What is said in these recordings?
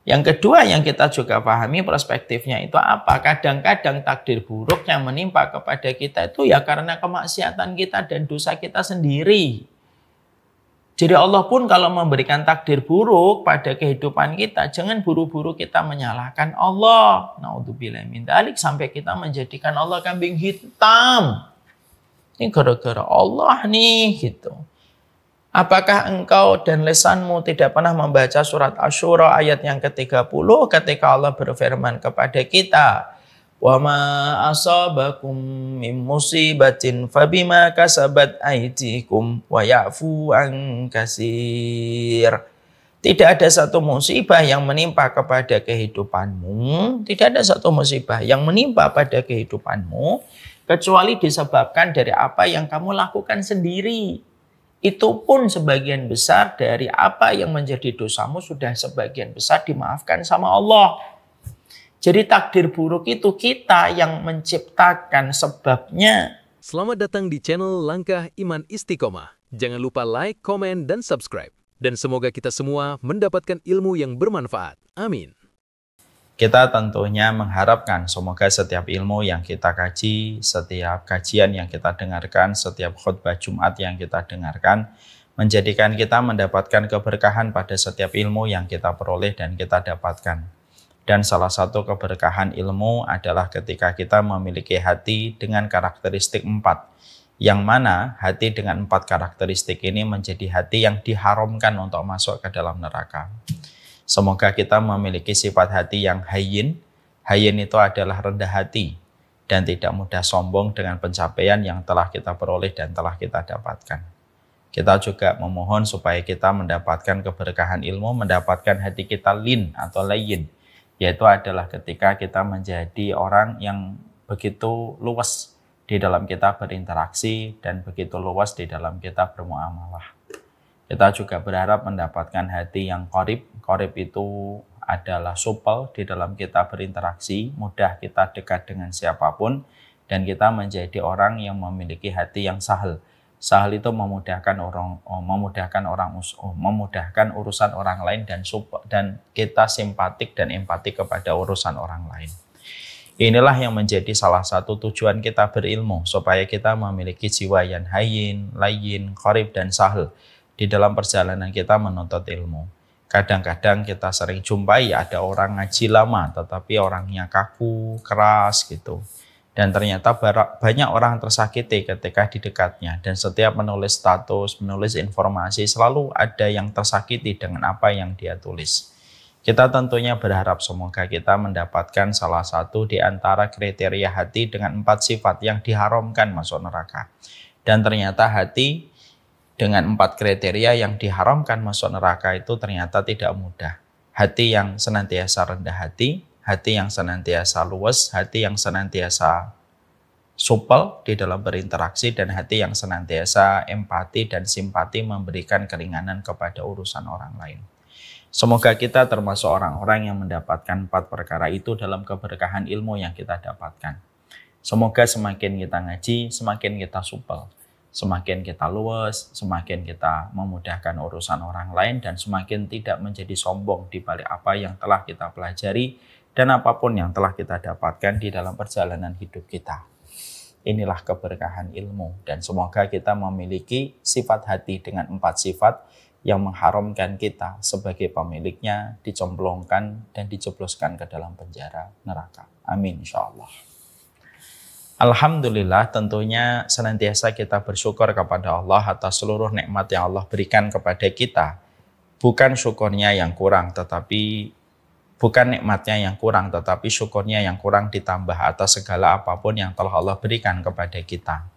Yang kedua yang kita juga pahami perspektifnya itu apa? Kadang-kadang takdir buruk yang menimpa kepada kita itu ya karena kemaksiatan kita dan dosa kita sendiri. Jadi Allah pun kalau memberikan takdir buruk pada kehidupan kita, jangan buru-buru kita menyalahkan Allah. Naudzubillah min dzalik, sampai kita menjadikan Allah kambing hitam. Ini gara-gara Allah nih gitu. Apakah engkau dan lisanmu tidak pernah membaca surat Asy-Syura ayat yang ke-30 ketika Allah berfirman kepada kita, "Wa ma asabakum min musibatin fabima kasabat aydikum wa ya'fu an katsir." Tidak ada satu musibah yang menimpa kepada kehidupanmu, tidak ada satu musibah yang menimpa pada kehidupanmu kecuali disebabkan dari apa yang kamu lakukan sendiri. Itu pun sebagian besar dari apa yang menjadi dosamu sudah sebagian besar dimaafkan sama Allah. Jadi takdir buruk itu kita yang menciptakan sebabnya. Selamat datang di channel Langkah Iman Istiqomah. Jangan lupa like, komen, dan subscribe. Dan semoga kita semua mendapatkan ilmu yang bermanfaat. Amin. Kita tentunya mengharapkan semoga setiap ilmu yang kita kaji, setiap kajian yang kita dengarkan, setiap khutbah Jumat yang kita dengarkan, menjadikan kita mendapatkan keberkahan pada setiap ilmu yang kita peroleh dan kita dapatkan. Dan salah satu keberkahan ilmu adalah ketika kita memiliki hati dengan karakteristik 4. Yang mana hati dengan 4 karakteristik ini menjadi hati yang diharamkan untuk masuk ke dalam neraka. Semoga kita memiliki sifat hati yang hayyin. Hayyin itu adalah rendah hati dan tidak mudah sombong dengan pencapaian yang telah kita peroleh dan telah kita dapatkan. Kita juga memohon supaya kita mendapatkan keberkahan ilmu, mendapatkan hati kita lin atau layyin, yaitu adalah ketika kita menjadi orang yang begitu luas di dalam kita berinteraksi dan begitu luas di dalam kita bermuamalah. Kita juga berharap mendapatkan hati yang qorib. Qorib itu adalah supel di dalam kita berinteraksi, mudah kita dekat dengan siapapun, dan kita menjadi orang yang memiliki hati yang sahal. Sahal itu memudahkan urusan orang lain dan kita simpatik dan empati kepada urusan orang lain. Inilah yang menjadi salah satu tujuan kita berilmu, supaya kita memiliki jiwa yang hayyin, layyin, qorib, dan sahal di dalam perjalanan kita menuntut ilmu. Kadang-kadang kita sering jumpai ada orang ngaji lama tetapi orangnya kaku, keras gitu. Dan ternyata banyak orang tersakiti ketika di dekatnya. Dan setiap menulis status, menulis informasi selalu ada yang tersakiti dengan apa yang dia tulis. Kita tentunya berharap semoga kita mendapatkan salah satu di antara kriteria hati dengan 4 sifat yang diharamkan masuk neraka. Dan ternyata hati dengan 4 kriteria yang diharamkan masuk neraka itu ternyata tidak mudah. Hati yang senantiasa rendah hati yang senantiasa luas, hati yang senantiasa supel di dalam berinteraksi, dan hati yang senantiasa empati dan simpati memberikan keringanan kepada urusan orang lain. Semoga kita termasuk orang-orang yang mendapatkan 4 perkara itu dalam keberkahan ilmu yang kita dapatkan. Semoga semakin kita ngaji, semakin kita supel. Semakin kita luas, semakin kita memudahkan urusan orang lain, dan semakin tidak menjadi sombong di balik apa yang telah kita pelajari dan apapun yang telah kita dapatkan di dalam perjalanan hidup kita. Inilah keberkahan ilmu, dan semoga kita memiliki sifat hati dengan 4 sifat yang mengharamkan kita sebagai pemiliknya dicemplungkan dan dijebloskan ke dalam penjara neraka. Amin insyaallah. Alhamdulillah, tentunya senantiasa kita bersyukur kepada Allah atas seluruh nikmat yang Allah berikan kepada kita. Bukan syukurnya yang kurang, bukan nikmatnya yang kurang, tetapi syukurnya yang kurang ditambah atas segala apapun yang telah Allah berikan kepada kita.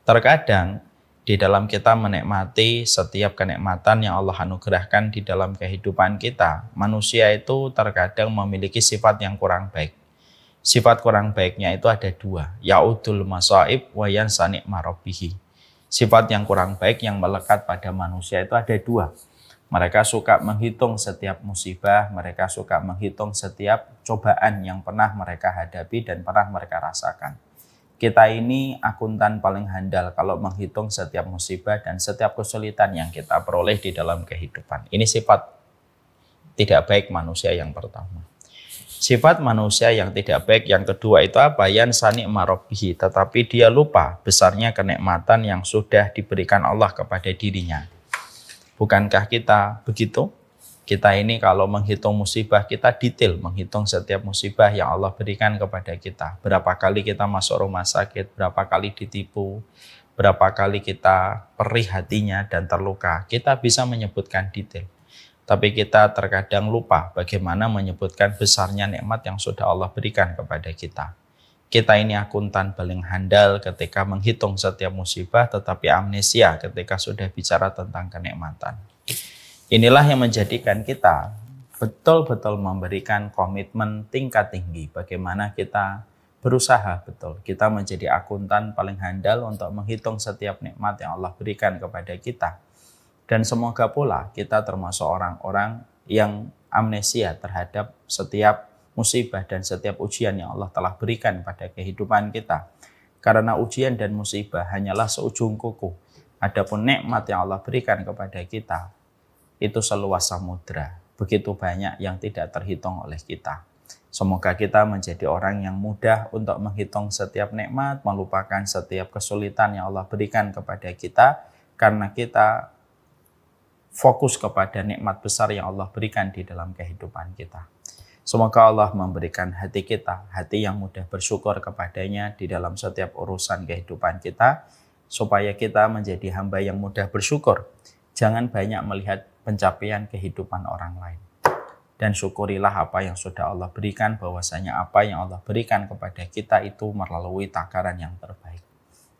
Terkadang di dalam kita menikmati setiap kenikmatan yang Allah anugerahkan di dalam kehidupan kita, manusia itu terkadang memiliki sifat yang kurang baik. Sifat kurang baiknya itu ada 2, ya'udul masaib wa yansa ni'ma rabbih. Sifat yang kurang baik yang melekat pada manusia itu ada 2. Mereka suka menghitung setiap musibah, mereka suka menghitung setiap cobaan yang pernah mereka hadapi dan pernah mereka rasakan. Kita ini akuntan paling handal kalau menghitung setiap musibah dan setiap kesulitan yang kita peroleh di dalam kehidupan. Ini sifat tidak baik manusia yang pertama. Sifat manusia yang tidak baik yang kedua itu apa? Yansani marabbihi, tetapi dia lupa besarnya kenikmatan yang sudah diberikan Allah kepada dirinya. Bukankah kita begitu? Kita ini kalau menghitung musibah, kita detail menghitung setiap musibah yang Allah berikan kepada kita. Berapa kali kita masuk rumah sakit, berapa kali ditipu, berapa kali kita perih hatinya dan terluka. Kita bisa menyebutkan detail. Tapi kita terkadang lupa bagaimana menyebutkan besarnya nikmat yang sudah Allah berikan kepada kita. Kita ini akuntan paling handal ketika menghitung setiap musibah, tetapi amnesia ketika sudah bicara tentang kenikmatan. Inilah yang menjadikan kita betul-betul memberikan komitmen tingkat tinggi. Bagaimana kita berusaha betul. Kita menjadi akuntan paling handal untuk menghitung setiap nikmat yang Allah berikan kepada kita. Dan semoga pula kita termasuk orang-orang yang amnesia terhadap setiap musibah dan setiap ujian yang Allah telah berikan pada kehidupan kita. Karena ujian dan musibah hanyalah seujung kuku. Adapun nikmat yang Allah berikan kepada kita, itu seluas samudra. Begitu banyak yang tidak terhitung oleh kita. Semoga kita menjadi orang yang mudah untuk menghitung setiap nikmat, melupakan setiap kesulitan yang Allah berikan kepada kita, karena kita fokus kepada nikmat besar yang Allah berikan di dalam kehidupan kita. Semoga Allah memberikan hati kita, hati yang mudah bersyukur kepadanya di dalam setiap urusan kehidupan kita, supaya kita menjadi hamba yang mudah bersyukur. Jangan banyak melihat pencapaian kehidupan orang lain. Dan syukurilah apa yang sudah Allah berikan, bahwasanya apa yang Allah berikan kepada kita itu melalui takaran yang terbaik.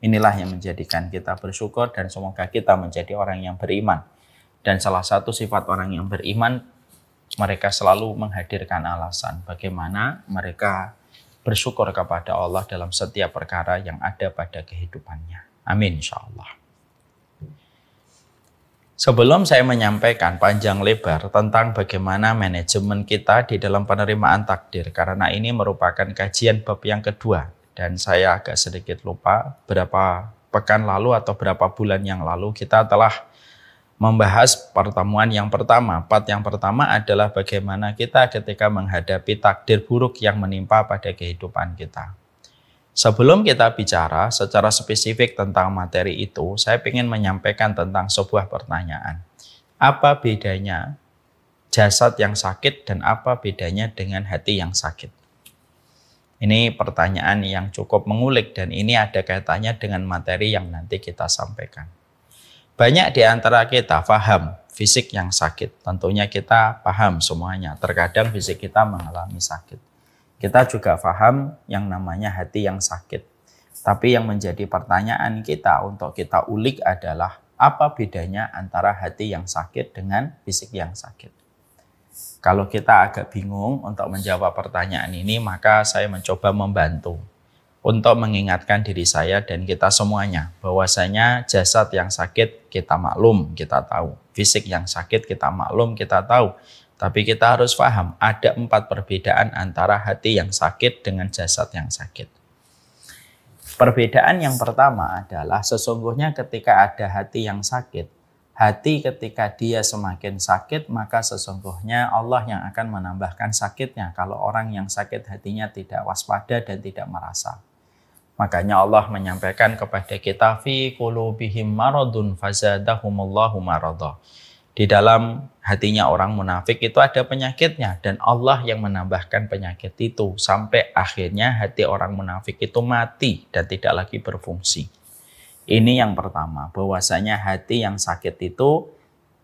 Inilah yang menjadikan kita bersyukur dan semoga kita menjadi orang yang beriman. Dan salah satu sifat orang yang beriman, mereka selalu menghadirkan alasan bagaimana mereka bersyukur kepada Allah dalam setiap perkara yang ada pada kehidupannya. Amin insyaallah. Sebelum saya menyampaikan panjang lebar tentang bagaimana manajemen kita di dalam penerimaan takdir, karena ini merupakan kajian bab yang kedua, dan saya agak sedikit lupa berapa pekan lalu atau berapa bulan yang lalu kita telah membahas pertemuan yang pertama. Part yang pertama adalah bagaimana kita ketika menghadapi takdir buruk yang menimpa pada kehidupan kita. Sebelum kita bicara secara spesifik tentang materi itu, saya ingin menyampaikan tentang sebuah pertanyaan. Apa bedanya jasad yang sakit dan apa bedanya dengan hati yang sakit? Ini pertanyaan yang cukup mengulik dan ini ada kaitannya dengan materi yang nanti kita sampaikan. Banyak di antara kita paham fisik yang sakit. Tentunya kita paham semuanya. Terkadang fisik kita mengalami sakit. Kita juga paham yang namanya hati yang sakit. Tapi yang menjadi pertanyaan kita untuk kita ulik adalah apa bedanya antara hati yang sakit dengan fisik yang sakit. Kalau kita agak bingung untuk menjawab pertanyaan ini, maka saya mencoba membantu untuk mengingatkan diri saya dan kita semuanya bahwasanya jasad yang sakit kita maklum, kita tahu. Fisik yang sakit kita maklum, kita tahu. Tapi kita harus paham ada 4 perbedaan antara hati yang sakit dengan jasad yang sakit. Perbedaan yang pertama adalah sesungguhnya ketika ada hati yang sakit, hati ketika dia semakin sakit maka sesungguhnya Allah yang akan menambahkan sakitnya kalau orang yang sakit hatinya tidak waspada dan tidak merasa. Makanya Allah menyampaikan kepada kita fi qulubihim maradun fazadahumullahu marada. Di dalam hatinya orang munafik itu ada penyakitnya dan Allah yang menambahkan penyakit itu sampai akhirnya hati orang munafik itu mati dan tidak lagi berfungsi. Ini yang pertama, bahwasanya hati yang sakit itu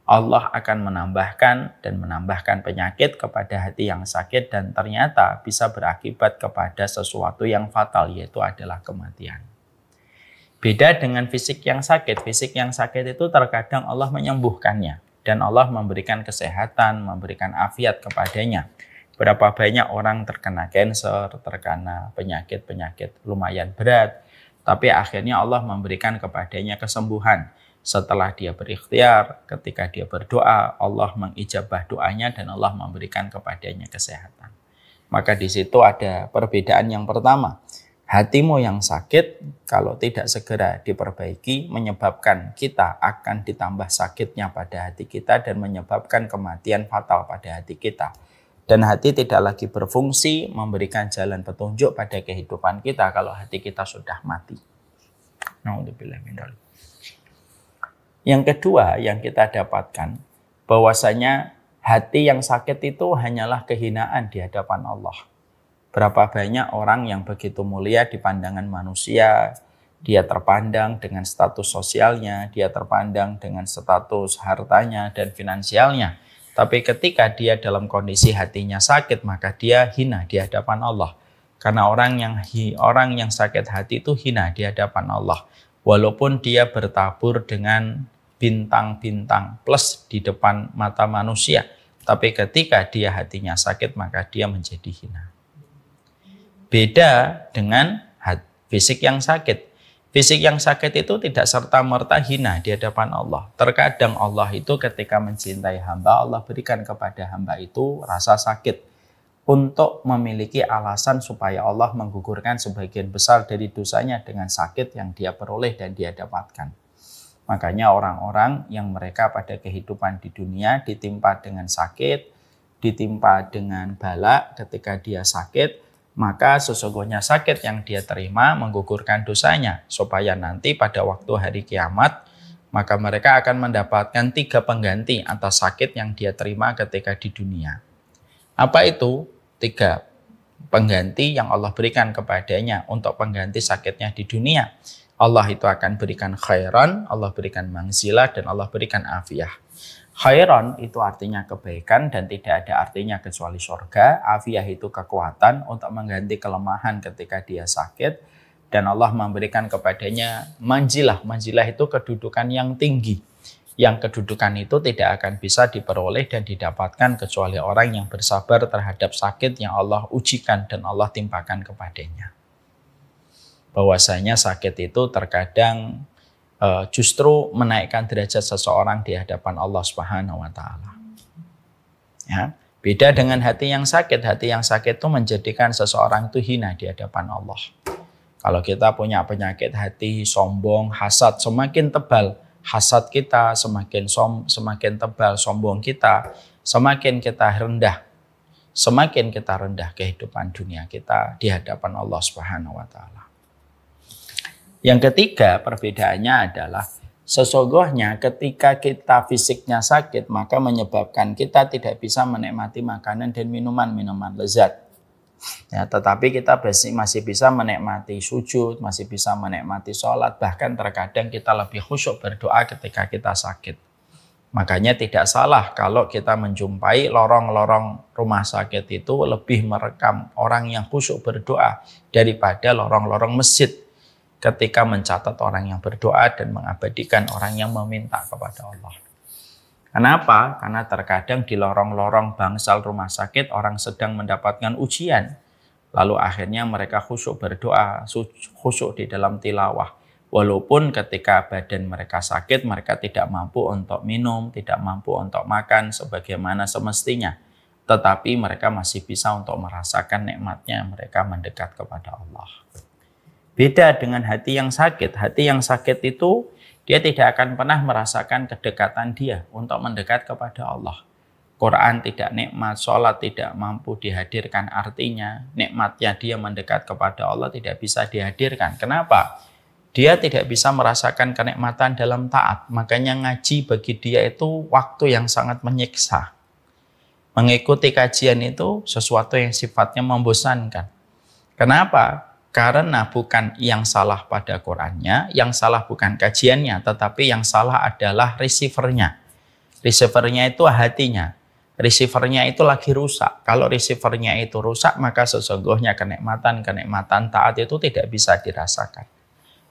Allah akan menambahkan penyakit kepada hati yang sakit dan ternyata bisa berakibat kepada sesuatu yang fatal, yaitu adalah kematian. Beda dengan fisik yang sakit. Fisik yang sakit itu terkadang Allah menyembuhkannya dan Allah memberikan kesehatan, memberikan afiat kepadanya. Berapa banyak orang terkena kanker, terkena penyakit-penyakit lumayan berat, tapi akhirnya Allah memberikan kepadanya kesembuhan. Setelah dia berikhtiar, ketika dia berdoa, Allah mengijabah doanya dan Allah memberikan kepadanya kesehatan. Maka di situ ada perbedaan yang pertama. Hatimu yang sakit kalau tidak segera diperbaiki menyebabkan kita akan ditambah sakitnya pada hati kita dan menyebabkan kematian fatal pada hati kita. Dan hati tidak lagi berfungsi memberikan jalan petunjuk pada kehidupan kita kalau hati kita sudah mati. Na'udzubillah min dzalik. Yang kedua yang kita dapatkan bahwasanya hati yang sakit itu hanyalah kehinaan di hadapan Allah. Berapa banyak orang yang begitu mulia di pandangan manusia, dia terpandang dengan status sosialnya, dia terpandang dengan status hartanya dan finansialnya. Tapi ketika dia dalam kondisi hatinya sakit, maka dia hina di hadapan Allah. Karena orang yang sakit hati itu hina di hadapan Allah. Walaupun dia bertabur dengan bintang-bintang plus di depan mata manusia. Tapi ketika dia hatinya sakit, maka dia menjadi hina. Beda dengan fisik yang sakit. Fisik yang sakit itu tidak serta-merta hina di hadapan Allah. Terkadang Allah itu ketika mencintai hamba, Allah berikan kepada hamba itu rasa sakit untuk memiliki alasan supaya Allah menggugurkan sebagian besar dari dosanya dengan sakit yang dia peroleh dan dia dapatkan. Makanya orang-orang yang mereka pada kehidupan di dunia ditimpa dengan sakit, ditimpa dengan bala ketika dia sakit, maka sesungguhnya sakit yang dia terima menggugurkan dosanya, supaya nanti pada waktu hari kiamat, maka mereka akan mendapatkan 3 pengganti atas sakit yang dia terima ketika di dunia. Apa itu 3 pengganti yang Allah berikan kepadanya untuk pengganti sakitnya di dunia? Allah itu akan berikan khairan, Allah berikan manzilah, dan Allah berikan afiyah. Khairan itu artinya kebaikan dan tidak ada artinya kecuali surga. Afiyah itu kekuatan untuk mengganti kelemahan ketika dia sakit. Dan Allah memberikan kepadanya manzilah. Manzilah itu kedudukan yang tinggi. Yang kedudukan itu tidak akan bisa diperoleh dan didapatkan kecuali orang yang bersabar terhadap sakit yang Allah ujikan dan Allah timpakan kepadanya. Bahwasanya sakit itu terkadang justru menaikkan derajat seseorang di hadapan Allah Subhanahu wa taala. Ya, beda dengan hati yang sakit. Hati yang sakit itu menjadikan seseorang itu hina di hadapan Allah. Kalau kita punya penyakit hati, sombong, hasad, semakin tebal hasad kita, semakin tebal sombong kita, semakin kita rendah. Semakin kita rendah kehidupan dunia kita di hadapan Allah Subhanahu wa taala. Yang ketiga perbedaannya adalah sesungguhnya ketika kita fisiknya sakit maka menyebabkan kita tidak bisa menikmati makanan dan minuman lezat. Ya, tetapi kita masih bisa menikmati sujud, masih bisa menikmati sholat, bahkan terkadang kita lebih khusyuk berdoa ketika kita sakit. Makanya tidak salah kalau kita menjumpai lorong-lorong rumah sakit itu lebih merekam orang yang khusyuk berdoa daripada lorong-lorong masjid. Ketika mencatat orang yang berdoa dan mengabadikan orang yang meminta kepada Allah. Kenapa? Karena terkadang di lorong-lorong bangsal rumah sakit orang sedang mendapatkan ujian. Lalu akhirnya mereka khusyuk berdoa, khusyuk di dalam tilawah. Walaupun ketika badan mereka sakit, mereka tidak mampu untuk minum, tidak mampu untuk makan sebagaimana semestinya. Tetapi mereka masih bisa untuk merasakan nikmatnya mereka mendekat kepada Allah. Beda dengan hati yang sakit. Hati yang sakit itu dia tidak akan pernah merasakan kedekatan dia untuk mendekat kepada Allah. Quran tidak nikmat, sholat tidak mampu dihadirkan artinya. Nikmatnya dia mendekat kepada Allah tidak bisa dihadirkan. Kenapa? Dia tidak bisa merasakan kenikmatan dalam taat. Makanya ngaji bagi dia itu waktu yang sangat menyiksa. Mengikuti kajian itu sesuatu yang sifatnya membosankan. Kenapa? Karena bukan yang salah pada Qurannya, yang salah bukan kajiannya, tetapi yang salah adalah receivernya. Receivernya itu hatinya. Receivernya itu lagi rusak. Kalau receivernya itu rusak, maka sesungguhnya kenikmatan taat itu tidak bisa dirasakan.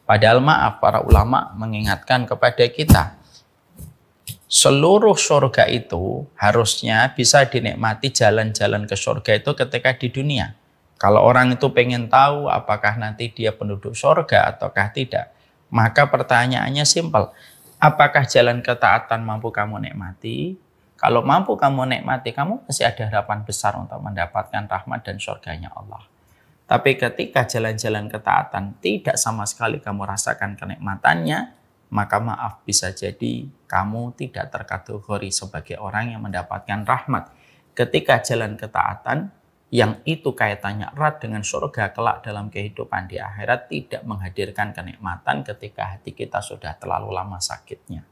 Padahal maaf, para ulama mengingatkan kepada kita, seluruh surga itu harusnya bisa dinikmati jalan-jalan ke surga itu ketika di dunia. Kalau orang itu pengen tahu apakah nanti dia penduduk surga ataukah tidak, maka pertanyaannya simpel. Apakah jalan ketaatan mampu kamu nikmati? Kalau mampu kamu nikmati, kamu masih ada harapan besar untuk mendapatkan rahmat dan surganya Allah. Tapi ketika jalan-jalan ketaatan tidak sama sekali kamu rasakan kenikmatannya, maka maaf, bisa jadi kamu tidak terkategori sebagai orang yang mendapatkan rahmat. Ketika jalan ketaatan yang itu kaitannya erat dengan surga kelak dalam kehidupan di akhirat tidak menghadirkan kenikmatan ketika hati kita sudah terlalu lama sakitnya.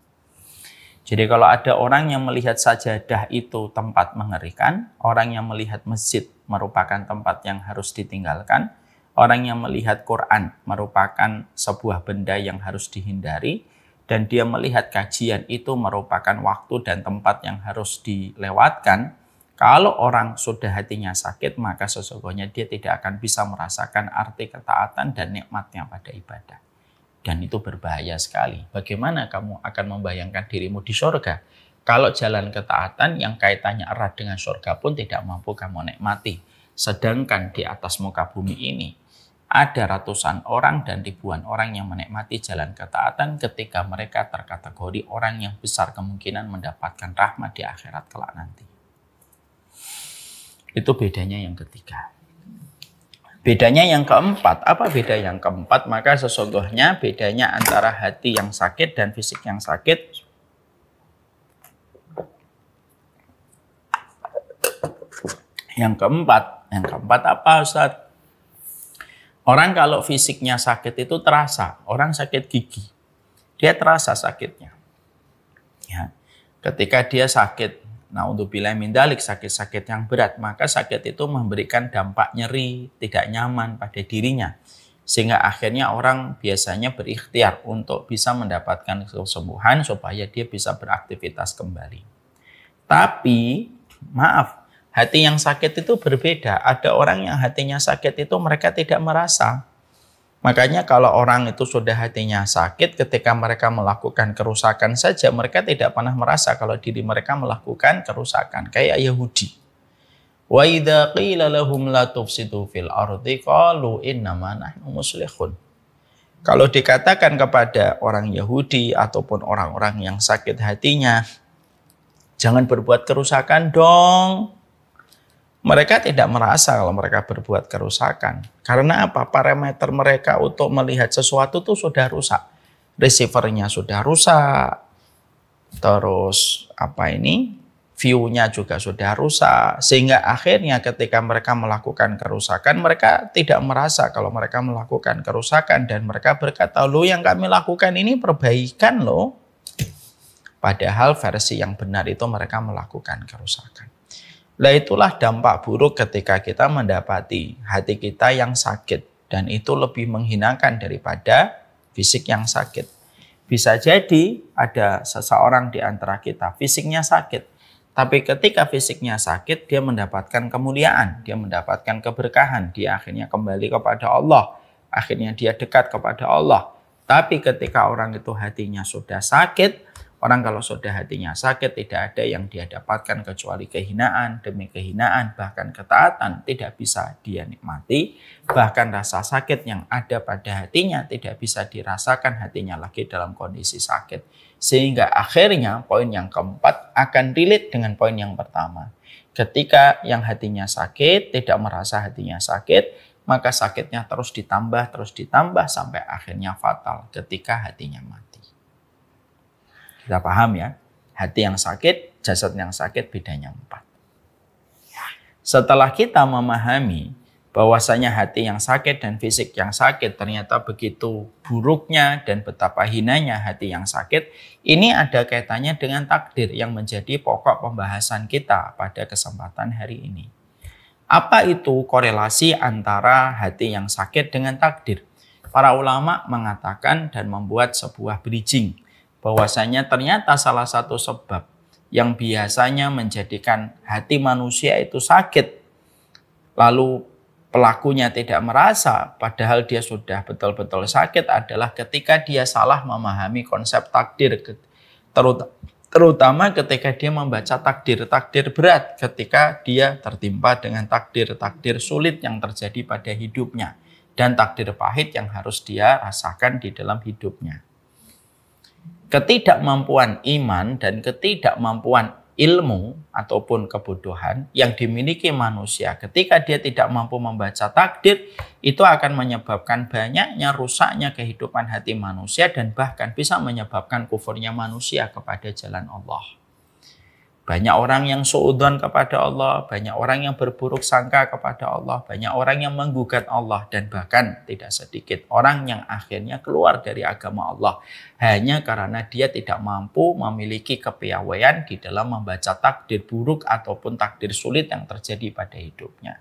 Jadi kalau ada orang yang melihat sajadah itu tempat mengerikan, orang yang melihat masjid merupakan tempat yang harus ditinggalkan, orang yang melihat Quran merupakan sebuah benda yang harus dihindari, dan dia melihat kajian itu merupakan waktu dan tempat yang harus dilewatkan, kalau orang sudah hatinya sakit, maka sesungguhnya dia tidak akan bisa merasakan arti ketaatan dan nikmatnya pada ibadah. Dan itu berbahaya sekali. Bagaimana kamu akan membayangkan dirimu di surga kalau jalan ketaatan yang kaitannya erat dengan surga pun tidak mampu kamu nikmati. Sedangkan di atas muka bumi ini ada ratusan orang dan ribuan orang yang menikmati jalan ketaatan ketika mereka terkategori orang yang besar kemungkinan mendapatkan rahmat di akhirat kelak nanti. Itu bedanya yang ketiga. Bedanya yang keempat, apa beda yang keempat? Maka sesungguhnya bedanya antara hati yang sakit dan fisik yang sakit. Yang keempat apa Ustaz? Orang kalau fisiknya sakit itu terasa, orang sakit gigi, dia terasa sakitnya. Ya. Ketika dia sakit, naudzubillah min dzalik, sakit-sakit yang berat, maka sakit itu memberikan dampak nyeri, tidak nyaman pada dirinya. Sehingga akhirnya orang biasanya berikhtiar untuk bisa mendapatkan kesembuhan supaya dia bisa beraktivitas kembali. Tapi, maaf, hati yang sakit itu berbeda. Ada orang yang hatinya sakit itu mereka tidak merasa. Makanya kalau orang itu sudah hatinya sakit, ketika mereka melakukan kerusakan saja, mereka tidak pernah merasa kalau diri mereka melakukan kerusakan. Kayak Yahudi. Wa idza qila lahum la tufsidu fil ardi qalu innama nahnu muslihun. Kalau dikatakan kepada orang Yahudi ataupun orang-orang yang sakit hatinya, jangan berbuat kerusakan dong. Mereka tidak merasa kalau mereka berbuat kerusakan. Karena apa? Parameter mereka untuk melihat sesuatu itu sudah rusak. Receivernya sudah rusak. Terus view-nya juga sudah rusak. Sehingga akhirnya ketika mereka melakukan kerusakan, mereka tidak merasa kalau mereka melakukan kerusakan. Dan mereka berkata, loh yang kami lakukan ini perbaikan loh. Padahal versi yang benar itu mereka melakukan kerusakan. Nah itulah dampak buruk ketika kita mendapati hati kita yang sakit. Dan itu lebih menghinakan daripada fisik yang sakit. Bisa jadi ada seseorang di antara kita fisiknya sakit. Tapi ketika fisiknya sakit dia mendapatkan kemuliaan. Dia mendapatkan keberkahan. Dia akhirnya kembali kepada Allah. Akhirnya dia dekat kepada Allah. Tapi ketika orang itu hatinya sudah sakit. Orang kalau sudah hatinya sakit tidak ada yang dia dapatkan kecuali kehinaan demi kehinaan, bahkan ketaatan tidak bisa dia nikmati, bahkan rasa sakit yang ada pada hatinya tidak bisa dirasakan hatinya lagi dalam kondisi sakit. Sehingga akhirnya poin yang keempat akan relate dengan poin yang pertama. Ketika yang hatinya sakit tidak merasa hatinya sakit, maka sakitnya terus ditambah sampai akhirnya fatal ketika hatinya mati. Kita paham ya, hati yang sakit, jasad yang sakit bedanya 4. Setelah kita memahami bahwasanya hati yang sakit dan fisik yang sakit ternyata begitu buruknya dan betapa hinanya hati yang sakit, ini ada kaitannya dengan takdir yang menjadi pokok pembahasan kita pada kesempatan hari ini. Apa itu korelasi antara hati yang sakit dengan takdir? Para ulama mengatakan dan membuat sebuah bridging. Bahwasanya ternyata salah satu sebab yang biasanya menjadikan hati manusia itu sakit, lalu pelakunya tidak merasa padahal dia sudah betul-betul sakit adalah ketika dia salah memahami konsep takdir, terutama ketika dia membaca takdir-takdir berat, ketika dia tertimpa dengan takdir-takdir sulit yang terjadi pada hidupnya dan takdir pahit yang harus dia rasakan di dalam hidupnya. Ketidakmampuan iman dan ketidakmampuan ilmu ataupun kebodohan yang dimiliki manusia ketika dia tidak mampu membaca takdir, itu akan menyebabkan banyaknya rusaknya kehidupan hati manusia dan bahkan bisa menyebabkan kufurnya manusia kepada jalan Allah. Banyak orang yang suudzon kepada Allah, banyak orang yang berburuk sangka kepada Allah, banyak orang yang menggugat Allah, dan bahkan tidak sedikit orang yang akhirnya keluar dari agama Allah hanya karena dia tidak mampu memiliki kepiawaian di dalam membaca takdir buruk ataupun takdir sulit yang terjadi pada hidupnya.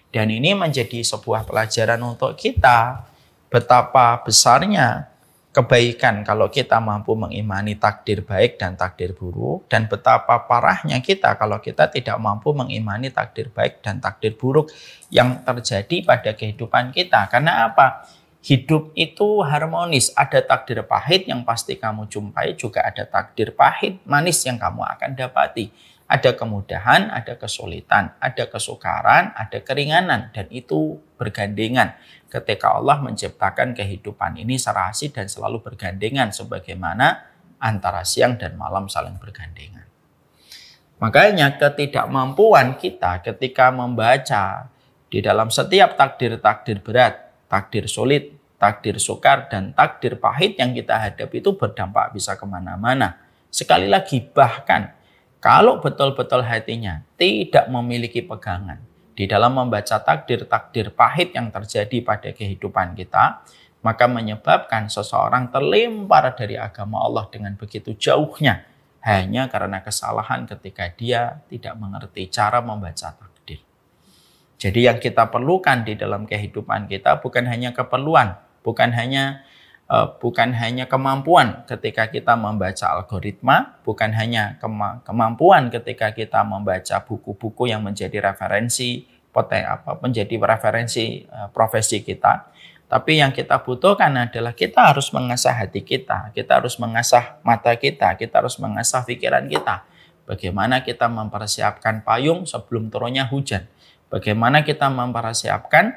Dan ini menjadi sebuah pelajaran untuk kita betapa besarnya kebaikan kalau kita mampu mengimani takdir baik dan takdir buruk, dan betapa parahnya kita kalau kita tidak mampu mengimani takdir baik dan takdir buruk yang terjadi pada kehidupan kita. Karena apa? Hidup itu harmonis. Ada takdir pahit yang pasti kamu jumpai, juga ada takdir pahit manis yang kamu akan dapati. Ada kemudahan, ada kesulitan, ada kesukaran, ada keringanan, dan itu bergandengan. Ketika Allah menciptakan kehidupan ini serasi dan selalu bergandengan sebagaimana antara siang dan malam saling bergandengan. Makanya ketidakmampuan kita ketika membaca di dalam setiap takdir-takdir berat, takdir sulit, takdir sukar, dan takdir pahit yang kita hadapi itu berdampak bisa kemana-mana. Sekali lagi, bahkan kalau betul-betul hatinya tidak memiliki pegangan di dalam membaca takdir-takdir pahit yang terjadi pada kehidupan kita, maka menyebabkan seseorang terlempar dari agama Allah dengan begitu jauhnya hanya karena kesalahan ketika dia tidak mengerti cara membaca takdir. Jadi yang kita perlukan di dalam kehidupan kita bukan hanya keperluan, bukan hanya kemampuan ketika kita membaca algoritma, bukan hanya kemampuan ketika kita membaca buku-buku yang menjadi referensi profesi kita, tapi yang kita butuhkan adalah kita harus mengasah hati kita harus mengasah mata kita harus mengasah pikiran kita. Bagaimana kita mempersiapkan payung sebelum turunnya hujan? Bagaimana kita mempersiapkan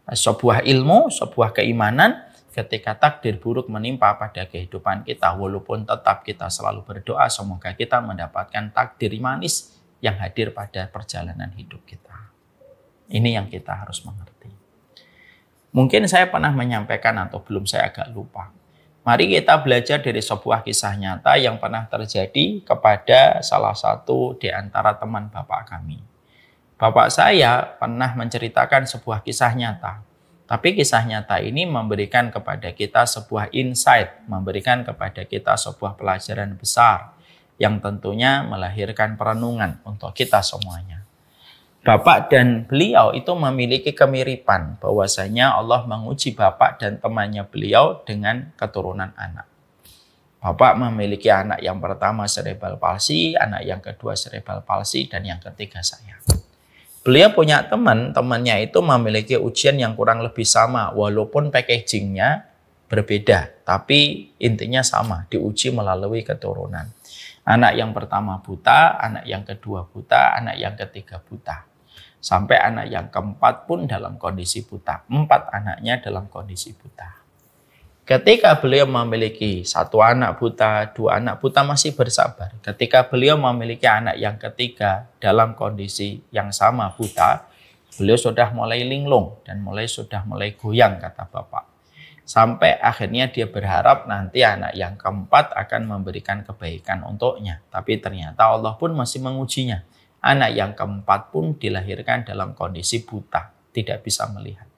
sebuah ilmu, sebuah keimanan ketika takdir buruk menimpa pada kehidupan kita, walaupun tetap kita selalu berdoa semoga kita mendapatkan takdir manis yang hadir pada perjalanan hidup kita. Ini yang kita harus mengerti. Mungkin saya pernah menyampaikan atau belum, saya agak lupa. Mari kita belajar dari sebuah kisah nyata yang pernah terjadi kepada salah satu di antara teman bapak kami. Bapak saya pernah menceritakan sebuah kisah nyata. Tapi kisah nyata ini memberikan kepada kita sebuah insight, memberikan kepada kita sebuah pelajaran besar yang tentunya melahirkan perenungan untuk kita semuanya. Bapak dan beliau itu memiliki kemiripan, bahwasanya Allah menguji bapak dan temannya beliau dengan keturunan anak. Bapak memiliki anak yang pertama cerebral palsy, anak yang kedua cerebral palsy, dan yang ketiga saya. Beliau punya temannya itu memiliki ujian yang kurang lebih sama, walaupun packagingnya berbeda, tapi intinya sama, diuji melalui keturunan. Anak yang pertama buta, anak yang kedua buta, anak yang ketiga buta. Sampai anak yang keempat pun dalam kondisi buta. 4 anaknya dalam kondisi buta. Ketika beliau memiliki 1 anak buta, 2 anak buta masih bersabar. Ketika beliau memiliki anak yang ketiga dalam kondisi yang sama buta, beliau sudah mulai linglung dan sudah mulai goyang, kata bapak. Sampai akhirnya dia berharap nanti anak yang keempat akan memberikan kebaikan untuknya. Tapi ternyata Allah pun masih mengujinya. Anak yang keempat pun dilahirkan dalam kondisi buta, tidak bisa melihat.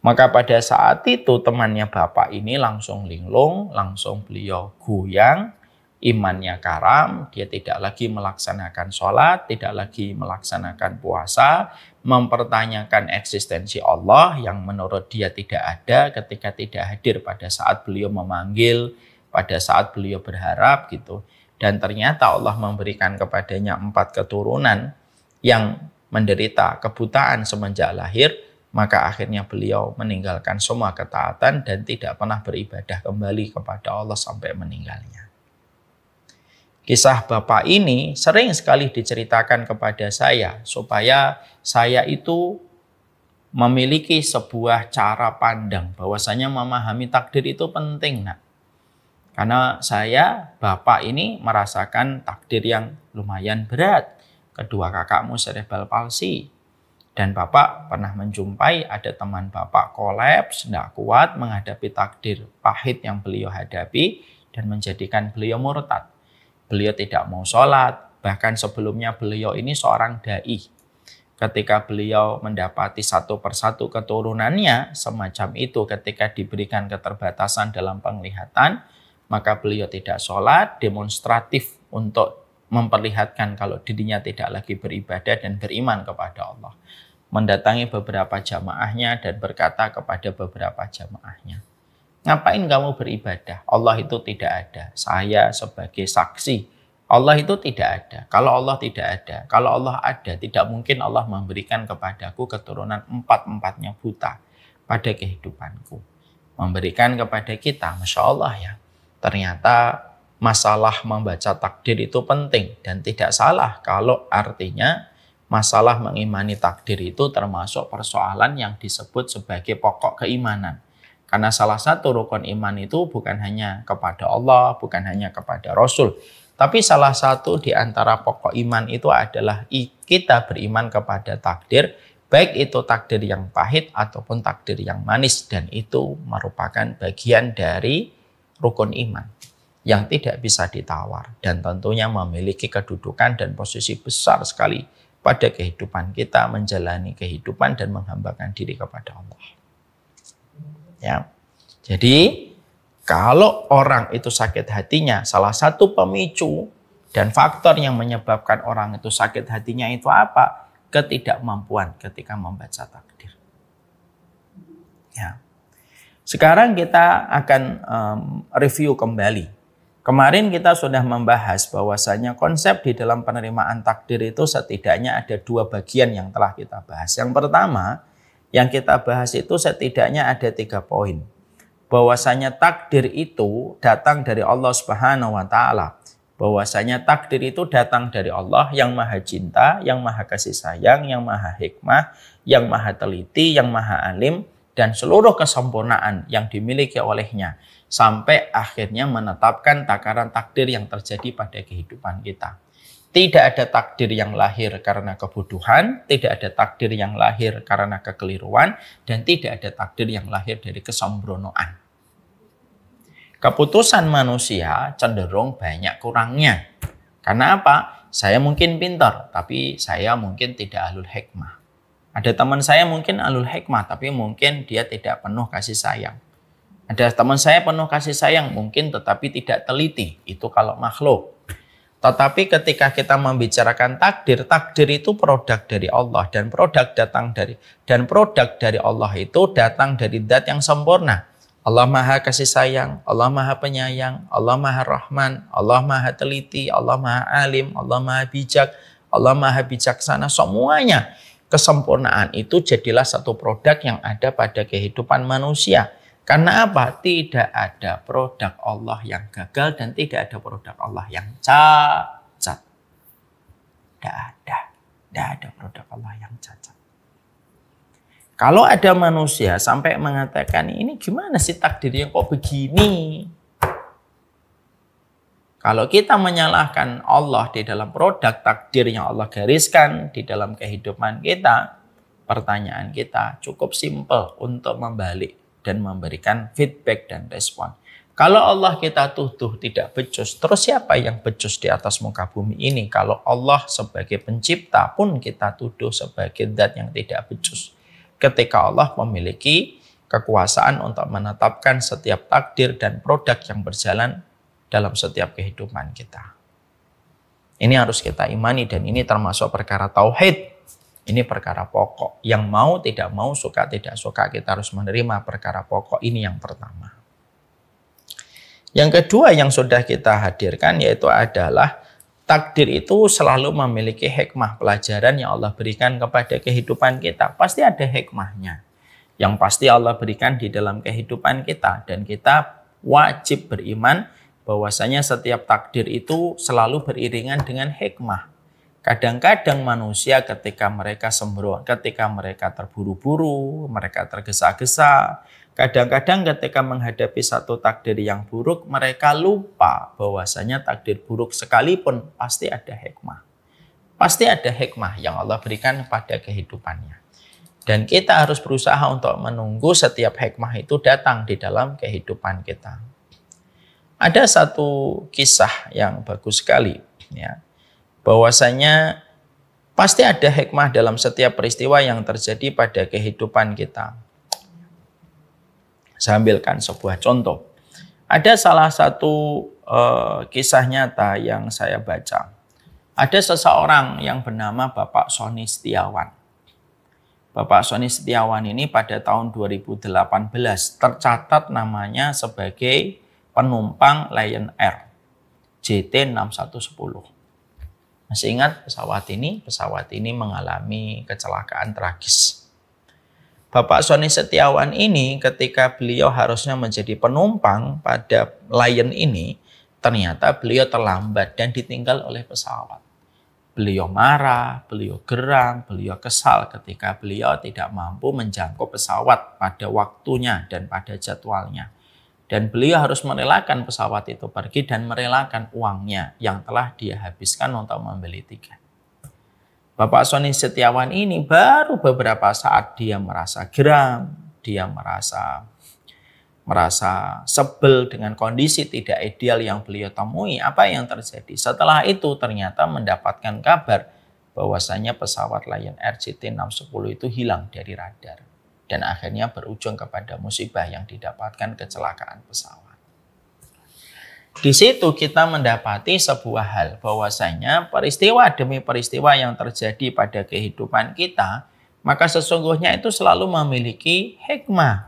Maka pada saat itu temannya bapak ini langsung linglung, langsung beliau goyang, imannya karam, dia tidak lagi melaksanakan sholat, tidak lagi melaksanakan puasa, mempertanyakan eksistensi Allah yang menurut dia tidak ada ketika tidak hadir pada saat beliau memanggil, pada saat beliau berharap gitu. Dan ternyata Allah memberikan kepadanya 4 keturunan yang menderita kebutaan semenjak lahir. Maka akhirnya beliau meninggalkan semua ketaatan dan tidak pernah beribadah kembali kepada Allah sampai meninggalnya. Kisah bapak ini sering sekali diceritakan kepada saya supaya saya itu memiliki sebuah cara pandang bahwasanya memahami takdir itu penting, nak. Karena saya, bapak ini merasakan takdir yang lumayan berat. Kedua kakakmu cerebral palsy. Dan bapak pernah menjumpai ada teman bapak kolaps, tidak kuat menghadapi takdir pahit yang beliau hadapi dan menjadikan beliau murtad. Beliau tidak mau sholat, bahkan sebelumnya beliau ini seorang dai. Ketika beliau mendapati satu persatu keturunannya semacam itu, ketika diberikan keterbatasan dalam penglihatan, maka beliau tidak sholat, demonstratif untuk memperlihatkan kalau dirinya tidak lagi beribadah dan beriman kepada Allah. Mendatangi beberapa jamaahnya dan berkata kepada beberapa jamaahnya, ngapain kamu beribadah? Allah itu tidak ada. Saya sebagai saksi, Allah itu tidak ada. Kalau Allah tidak ada, kalau Allah ada, tidak mungkin Allah memberikan kepadaku keturunan empat-empatnya buta pada kehidupanku. Memberikan kepada kita, Masya Allah ya. Ternyata masalah membaca takdir itu penting dan tidak salah kalau artinya masalah mengimani takdir itu termasuk persoalan yang disebut sebagai pokok keimanan. Karena salah satu rukun iman itu bukan hanya kepada Allah, bukan hanya kepada Rasul, tapi salah satu di antara pokok iman itu adalah kita beriman kepada takdir, baik itu takdir yang pahit ataupun takdir yang manis, dan itu merupakan bagian dari rukun iman yang tidak bisa ditawar dan tentunya memiliki kedudukan dan posisi besar sekali pada kehidupan kita menjalani kehidupan dan menghambakan diri kepada Allah. Ya. Jadi kalau orang itu sakit hatinya, salah satu pemicu dan faktor yang menyebabkan orang itu sakit hatinya itu apa? Ketidakmampuan ketika membaca takdir. Ya. Sekarang kita akan review kembali. Kemarin kita sudah membahas bahwasanya konsep di dalam penerimaan takdir itu setidaknya ada dua bagian yang telah kita bahas. Yang pertama, yang kita bahas itu setidaknya ada 3 poin. Bahwasanya takdir itu datang dari Allah Subhanahu wa Ta'ala. Bahwasanya takdir itu datang dari Allah yang maha cinta, yang maha kasih sayang, yang maha hikmah, yang maha teliti, yang maha alim, dan seluruh kesempurnaan yang dimiliki olehnya sampai akhirnya menetapkan takaran takdir yang terjadi pada kehidupan kita. Tidak ada takdir yang lahir karena kebodohan, tidak ada takdir yang lahir karena kekeliruan, dan tidak ada takdir yang lahir dari kesembronoan. Keputusan manusia cenderung banyak kurangnya. Karena apa? Saya mungkin pintar, tapi saya mungkin tidak ahlul hikmah. Ada teman saya mungkin ahlul hikmah, tapi mungkin dia tidak penuh kasih sayang. Ada teman saya penuh kasih sayang, mungkin tetapi tidak teliti. Itu kalau makhluk. Tetapi ketika kita membicarakan takdir, takdir itu produk dari Allah dan produk dari Allah itu datang dari zat yang sempurna. Allah maha kasih sayang, Allah maha penyayang, Allah maha rahman, Allah maha teliti, Allah maha alim, Allah maha bijak, Allah maha bijaksana, semuanya. Kesempurnaan itu jadilah satu produk yang ada pada kehidupan manusia. Karena apa? Tidak ada produk Allah yang gagal dan tidak ada produk Allah yang cacat. Tidak ada produk Allah yang cacat. Kalau ada manusia sampai mengatakan, ini gimana sih takdirnya kok begini? Kalau kita menyalahkan Allah di dalam produk takdir yang Allah gariskan di dalam kehidupan kita, pertanyaan kita cukup simpel untuk membalik dan memberikan feedback dan respon. Kalau Allah kita tuduh tidak becus, terus siapa yang becus di atas muka bumi ini? Kalau Allah sebagai pencipta pun kita tuduh sebagai zat yang tidak becus. Ketika Allah memiliki kekuasaan untuk menetapkan setiap takdir dan produk yang berjalan dalam setiap kehidupan kita. Ini harus kita imani dan ini termasuk perkara tauhid. Ini perkara pokok. Yang mau tidak mau, suka tidak suka, kita harus menerima perkara pokok. Ini yang pertama. Yang kedua yang sudah kita hadirkan yaitu adalah takdir itu selalu memiliki hikmah, pelajaran yang Allah berikan kepada kehidupan kita. Pasti ada hikmahnya. Yang pasti Allah berikan di dalam kehidupan kita. Dan kita wajib beriman bahwasanya setiap takdir itu selalu beriringan dengan hikmah. Kadang-kadang manusia ketika mereka sembrono, ketika mereka terburu-buru, mereka tergesa-gesa, kadang-kadang ketika menghadapi satu takdir yang buruk, mereka lupa bahwasanya takdir buruk sekalipun pasti ada hikmah. Pasti ada hikmah yang Allah berikan pada kehidupannya. Dan kita harus berusaha untuk menunggu setiap hikmah itu datang di dalam kehidupan kita. Ada satu kisah yang bagus sekali, ya, bahwasanya pasti ada hikmah dalam setiap peristiwa yang terjadi pada kehidupan kita. Saya ambilkan sebuah contoh. Ada salah satu kisah nyata yang saya baca. Ada seseorang yang bernama Bapak Sony Setiawan. Bapak Sony Setiawan ini pada tahun 2018 tercatat namanya sebagai penumpang Lion Air JT6110. Masih ingat pesawat ini? Pesawat ini mengalami kecelakaan tragis. Bapak Sony Setiawan ini ketika beliau harusnya menjadi penumpang pada Lion ini, ternyata beliau terlambat dan ditinggal oleh pesawat. Beliau marah, beliau geram, beliau kesal ketika beliau tidak mampu menjangkau pesawat pada waktunya dan pada jadwalnya. Dan beliau harus merelakan pesawat itu pergi dan merelakan uangnya yang telah dia habiskan untuk membeli tiket. Bapak Sony Setiawan ini baru beberapa saat dia merasa geram, dia merasa sebel dengan kondisi tidak ideal yang beliau temui. Apa yang terjadi? Setelah itu ternyata mendapatkan kabar bahwasanya pesawat Lion Air JT610 itu hilang dari radar. Dan akhirnya berujung kepada musibah yang didapatkan kecelakaan pesawat. Di situ kita mendapati sebuah hal bahwasanya peristiwa demi peristiwa yang terjadi pada kehidupan kita, maka sesungguhnya itu selalu memiliki hikmah.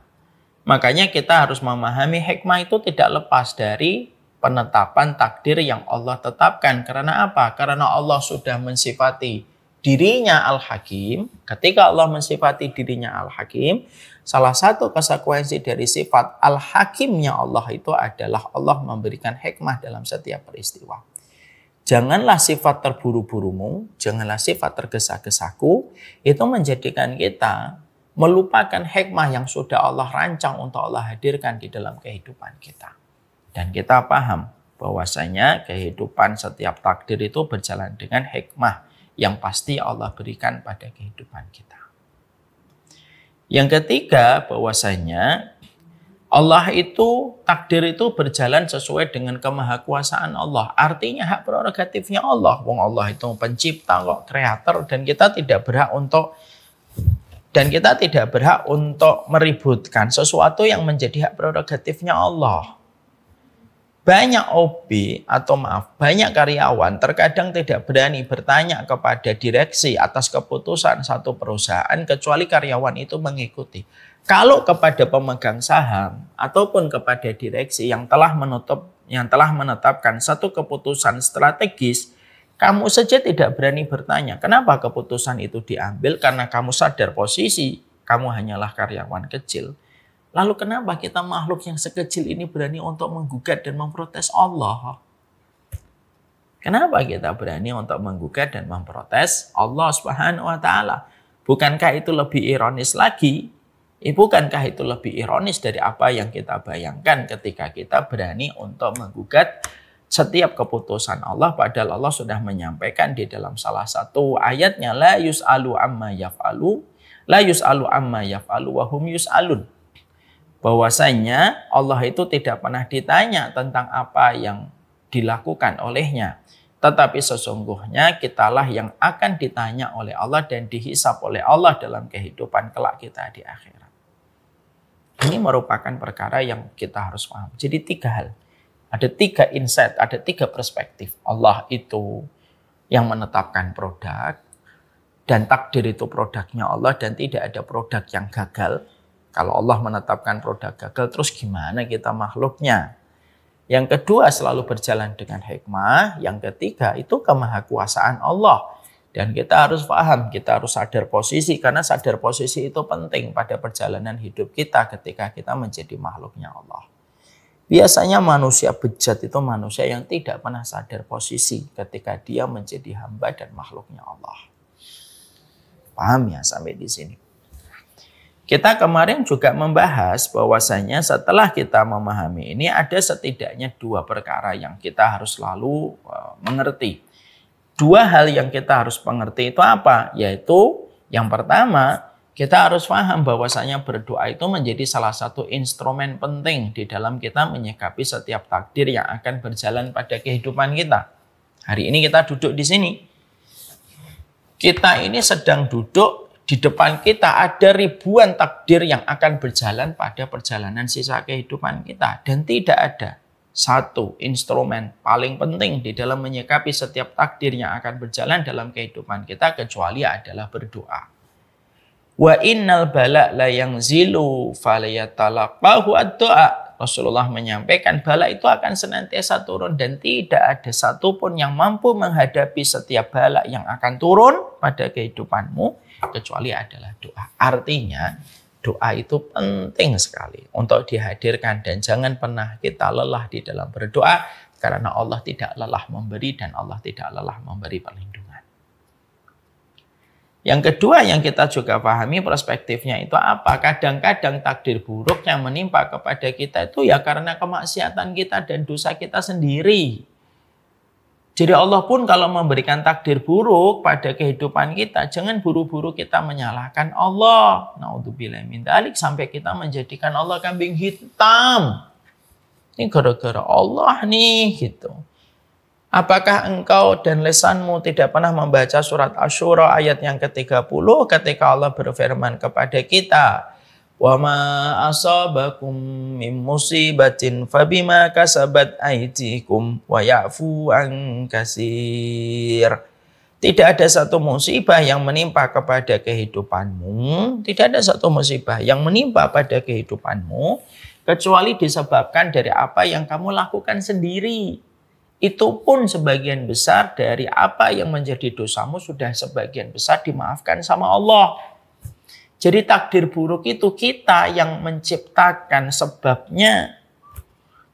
Makanya kita harus memahami hikmah itu tidak lepas dari penetapan takdir yang Allah tetapkan. Karena apa? Karena Allah sudah mensifati dirinya Al-Hakim. Ketika Allah mensifati dirinya Al-Hakim, salah satu konsekuensi dari sifat Al-Hakimnya Allah itu adalah Allah memberikan hikmah dalam setiap peristiwa. Janganlah sifat terburu-burumu, janganlah sifat tergesa-gesaku, itu menjadikan kita melupakan hikmah yang sudah Allah rancang untuk Allah hadirkan di dalam kehidupan kita. Dan kita paham bahwasanya kehidupan setiap takdir itu berjalan dengan hikmah yang pasti Allah berikan pada kehidupan kita. Yang ketiga, bahwasanya Allah itu, takdir itu berjalan sesuai dengan kemahakuasaan Allah. Artinya hak prerogatifnya Allah. Wong Allah itu pencipta kok, kreator, dan kita tidak berhak untuk meributkan sesuatu yang menjadi hak prerogatifnya Allah. Banyak banyak karyawan terkadang tidak berani bertanya kepada direksi atas keputusan satu perusahaan kecuali karyawan itu mengikuti. Kalau kepada pemegang saham ataupun kepada direksi yang telah menetapkan satu keputusan strategis, kamu saja tidak berani bertanya kenapa keputusan itu diambil, karena kamu sadar posisi kamu hanyalah karyawan kecil. Lalu kenapa kita makhluk yang sekecil ini berani untuk menggugat dan memprotes Allah? Kenapa kita berani untuk menggugat dan memprotes Allah Subhanahu wa taala? Bukankah itu lebih ironis lagi? Bukankah itu lebih ironis dari apa yang kita bayangkan ketika kita berani untuk menggugat setiap keputusan Allah, padahal Allah sudah menyampaikan di dalam salah satu ayatnya, la yus'alu amma yaf'alu wa hum yus'alun. Bahwasanya Allah itu tidak pernah ditanya tentang apa yang dilakukan olehnya. Tetapi sesungguhnya kitalah yang akan ditanya oleh Allah dan dihisap oleh Allah dalam kehidupan kelak kita di akhirat. Ini merupakan perkara yang kita harus paham. Jadi 3 hal. Ada 3 insight, ada 3 perspektif. Allah itu yang menetapkan produk, dan takdir itu produknya Allah, dan tidak ada produk yang gagal. Kalau Allah menetapkan produk gagal, terus gimana kita makhluknya? Yang kedua, selalu berjalan dengan hikmah. Yang ketiga, itu kemahakuasaan Allah. Dan kita harus paham, kita harus sadar posisi. Karena sadar posisi itu penting pada perjalanan hidup kita ketika kita menjadi makhluknya Allah. Biasanya manusia bejat itu manusia yang tidak pernah sadar posisi ketika dia menjadi hamba dan makhluknya Allah. Paham ya sampai di sini? Kita kemarin juga membahas bahwasanya setelah kita memahami ini ada setidaknya dua perkara yang kita harus selalu mengerti. Dua hal yang kita harus mengerti itu apa? Yaitu yang pertama, kita harus paham bahwasanya berdoa itu menjadi salah satu instrumen penting di dalam kita menyikapi setiap takdir yang akan berjalan pada kehidupan kita. Hari ini kita duduk di sini. Kita ini sedang duduk, di depan kita ada ribuan takdir yang akan berjalan pada perjalanan sisa kehidupan kita. Dan tidak ada satu instrumen paling penting di dalam menyikapi setiap takdir yang akan berjalan dalam kehidupan kita kecuali adalah berdoa. Wa innal bala la yanzilu falayatalaqahu ad-du'a. Rasulullah menyampaikan bala itu akan senantiasa turun dan tidak ada satupun yang mampu menghadapi setiap bala yang akan turun pada kehidupanmu kecuali adalah doa. Artinya doa itu penting sekali untuk dihadirkan dan jangan pernah kita lelah di dalam berdoa karena Allah tidak lelah memberi dan Allah tidak lelah memberi perlindungan. Yang kedua yang kita juga pahami perspektifnya itu apa? Kadang-kadang takdir buruk yang menimpa kepada kita itu ya karena kemaksiatan kita dan dosa kita sendiri. Jadi Allah pun kalau memberikan takdir buruk pada kehidupan kita, jangan buru-buru kita menyalahkan Allah. Naudzubillah min dzalik sampai kita menjadikan Allah kambing hitam. Ini gara-gara Allah nih gitu. Apakah engkau dan lisanmu tidak pernah membaca surat Asy-Syura ayat yang ke-30 ketika Allah berfirman kepada kita, "Wa ma asabakum min musibatin fabima kasabat aydikum wa ya'fu an katsir." Tidak ada satu musibah yang menimpa kepada kehidupanmu, tidak ada satu musibah yang menimpa pada kehidupanmu kecuali disebabkan dari apa yang kamu lakukan sendiri. Itu pun sebagian besar dari apa yang menjadi dosamu sudah sebagian besar dimaafkan sama Allah. Jadi takdir buruk itu kita yang menciptakan sebabnya.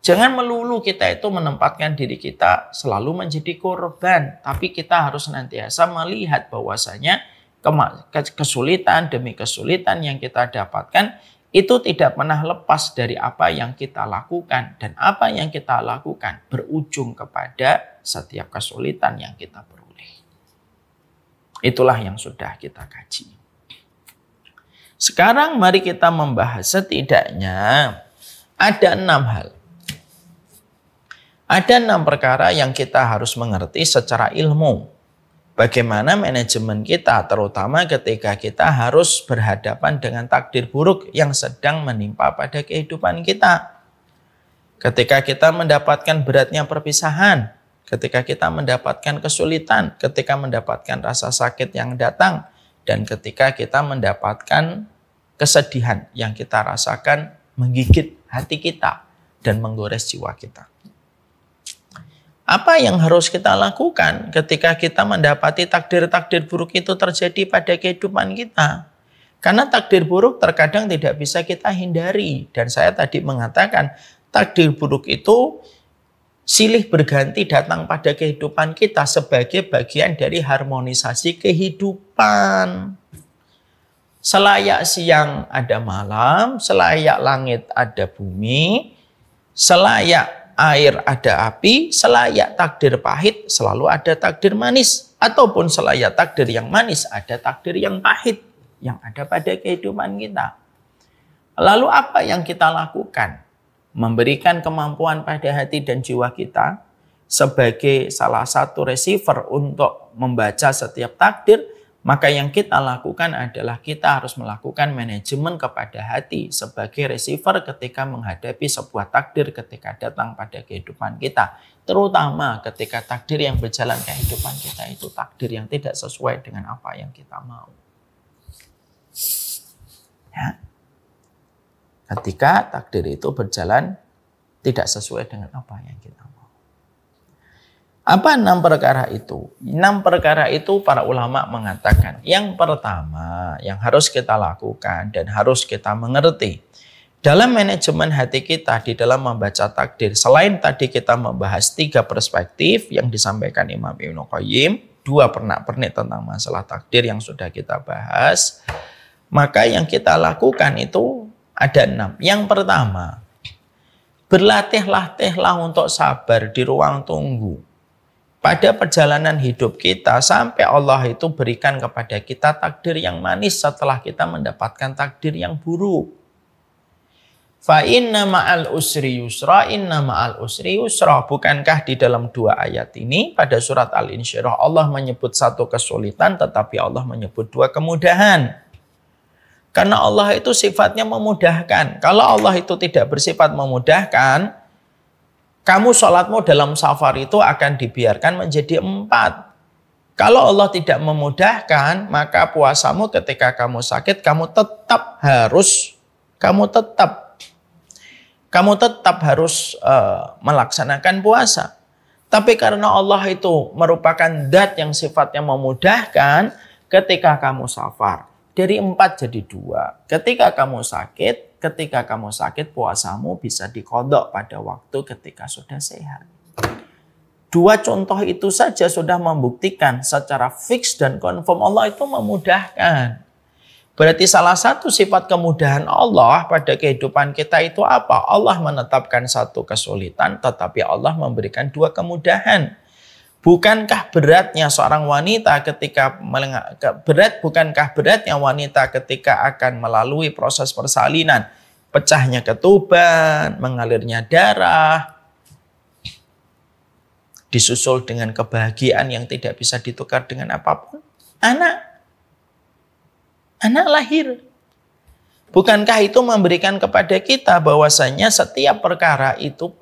Jangan melulu kita itu menempatkan diri kita selalu menjadi korban. Tapi kita harus senantiasa melihat bahwasanya kesulitan demi kesulitan yang kita dapatkan itu tidak pernah lepas dari apa yang kita lakukan. Dan apa yang kita lakukan berujung kepada setiap kesulitan yang kita peroleh. Itulah yang sudah kita kaji. Sekarang mari kita membahas setidaknya ada 6 hal. Ada 6 perkara yang kita harus mengerti secara ilmu. Bagaimana manajemen kita, terutama ketika kita harus berhadapan dengan takdir buruk yang sedang menimpa pada kehidupan kita. Ketika kita mendapatkan beratnya perpisahan, ketika kita mendapatkan kesulitan, ketika mendapatkan rasa sakit yang datang, dan ketika kita mendapatkan kesedihan yang kita rasakan menggigit hati kita dan menggores jiwa kita. Apa yang harus kita lakukan ketika kita mendapati takdir-takdir buruk itu terjadi pada kehidupan kita? Karena takdir buruk terkadang tidak bisa kita hindari. Dan saya tadi mengatakan takdir buruk itu silih berganti datang pada kehidupan kita sebagai bagian dari harmonisasi kehidupan. Selayak siang ada malam, selayak langit ada bumi, selayak air ada api, selayak takdir pahit selalu ada takdir manis. Ataupun selayak takdir yang manis ada takdir yang pahit yang ada pada kehidupan kita. Lalu apa yang kita lakukan? Memberikan kemampuan pada hati dan jiwa kita sebagai salah satu receiver untuk membaca setiap takdir. Maka yang kita lakukan adalah kita harus melakukan manajemen kepada hati sebagai receiver ketika menghadapi sebuah takdir ketika datang pada kehidupan kita. Terutama ketika takdir yang berjalan kehidupan kita itu takdir yang tidak sesuai dengan apa yang kita mau. Ya. Ketika takdir itu berjalan tidak sesuai dengan apa yang kita mau. Apa 6 perkara itu? 6 perkara itu para ulama mengatakan yang pertama yang harus kita lakukan dan harus kita mengerti Dalam manajemen hati kita di dalam membaca takdir, selain tadi kita membahas 3 perspektif yang disampaikan Imam Ibnu Qayyim, 2 pernak-pernik tentang masalah takdir yang sudah kita bahas, maka yang kita lakukan itu ada 6. Yang pertama, berlatih-latihlah untuk sabar di ruang tunggu. Pada perjalanan hidup kita sampai Allah itu berikan kepada kita takdir yang manis setelah kita mendapatkan takdir yang buruk. Fa inna ma'al usri yusra, inna ma'al usri yusra. Bukankah di dalam 2 ayat ini pada surat Al-Insyirah Allah menyebut 1 kesulitan tetapi Allah menyebut 2 kemudahan. Karena Allah itu sifatnya memudahkan. Kalau Allah itu tidak bersifat memudahkan, kamu sholatmu dalam safar itu akan dibiarkan menjadi 4. Kalau Allah tidak memudahkan, maka puasamu ketika kamu sakit, kamu tetap harus melaksanakan puasa. Tapi karena Allah itu merupakan zat yang sifatnya memudahkan, ketika kamu safar, dari 4 jadi 2. Ketika kamu sakit, puasamu bisa diqadha pada waktu ketika sudah sehat. 2 contoh itu saja sudah membuktikan secara fix dan confirm Allah itu memudahkan. Berarti salah satu sifat kemudahan Allah pada kehidupan kita itu apa? Allah menetapkan 1 kesulitan, tetapi Allah memberikan 2 kemudahan. Bukankah beratnya seorang wanita beratnya wanita ketika akan melalui proses persalinan, pecahnya ketuban, mengalirnya darah, disusul dengan kebahagiaan yang tidak bisa ditukar dengan apapun. Anak lahir. Bukankah itu memberikan kepada kita bahwasanya setiap perkara itu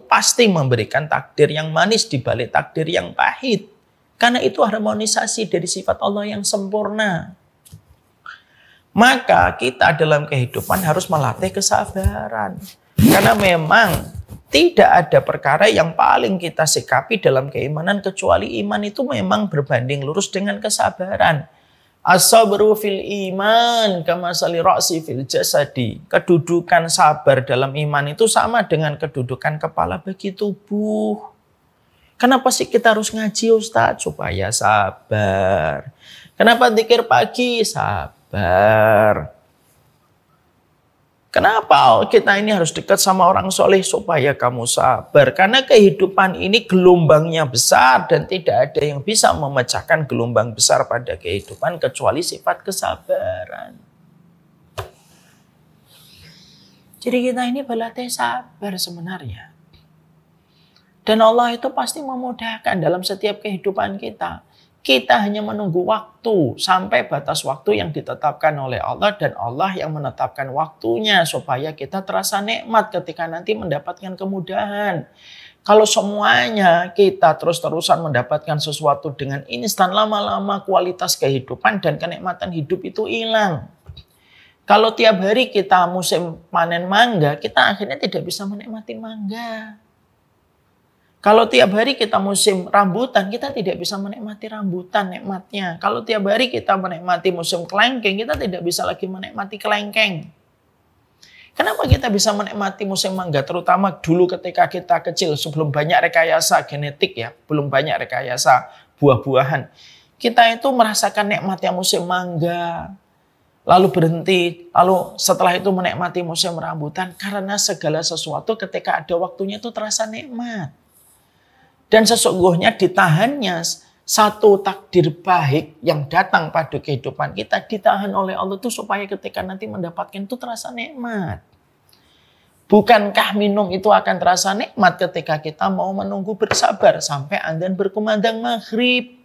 pasti memberikan takdir yang manis di balik takdir yang pahit. Karena itu harmonisasi dari sifat Allah yang sempurna. Maka kita dalam kehidupan harus melatih kesabaran. Karena memang tidak ada perkara yang paling kita sikapi dalam keimanan kecuali iman itu memang berbanding lurus dengan kesabaran. As-sabru fil iman kama sali ra'si fil jasadi. Kedudukan sabar dalam iman itu sama dengan kedudukan kepala bagi tubuh. Kenapa sih kita harus ngaji Ustaz? Supaya sabar. Kenapa zikir pagi? Sabar. Kenapa kita ini harus dekat sama orang soleh? Supaya kamu sabar. Karena kehidupan ini gelombangnya besar dan tidak ada yang bisa memecahkan gelombang besar pada kehidupan kecuali sifat kesabaran. Jadi kita ini berlatih sabar sebenarnya. Dan Allah itu pasti memudahkan dalam setiap kehidupan kita. Kita hanya menunggu waktu sampai batas waktu yang ditetapkan oleh Allah dan Allah yang menetapkan waktunya supaya kita terasa nikmat ketika nanti mendapatkan kemudahan. Kalau semuanya kita terus-terusan mendapatkan sesuatu dengan instan, lama-lama kualitas kehidupan dan kenikmatan hidup itu hilang. Kalau tiap hari kita musim panen mangga, kita akhirnya tidak bisa menikmati mangga. Kalau tiap hari kita musim rambutan, kita tidak bisa menikmati rambutan nikmatnya. Kalau tiap hari kita menikmati musim kelengkeng, kita tidak bisa lagi menikmati kelengkeng. Kenapa kita bisa menikmati musim mangga? Terutama dulu ketika kita kecil, sebelum banyak rekayasa genetik ya, belum banyak rekayasa buah-buahan. Kita itu merasakan nikmatnya musim mangga. Lalu berhenti, lalu setelah itu menikmati musim rambutan. Karena segala sesuatu ketika ada waktunya itu terasa nikmat. Dan sesungguhnya ditahannya 1 takdir baik yang datang pada kehidupan kita ditahan oleh Allah itu supaya ketika nanti mendapatkan itu terasa nikmat. Bukankah minum itu akan terasa nikmat ketika kita mau menunggu bersabar sampai adzan berkumandang maghrib?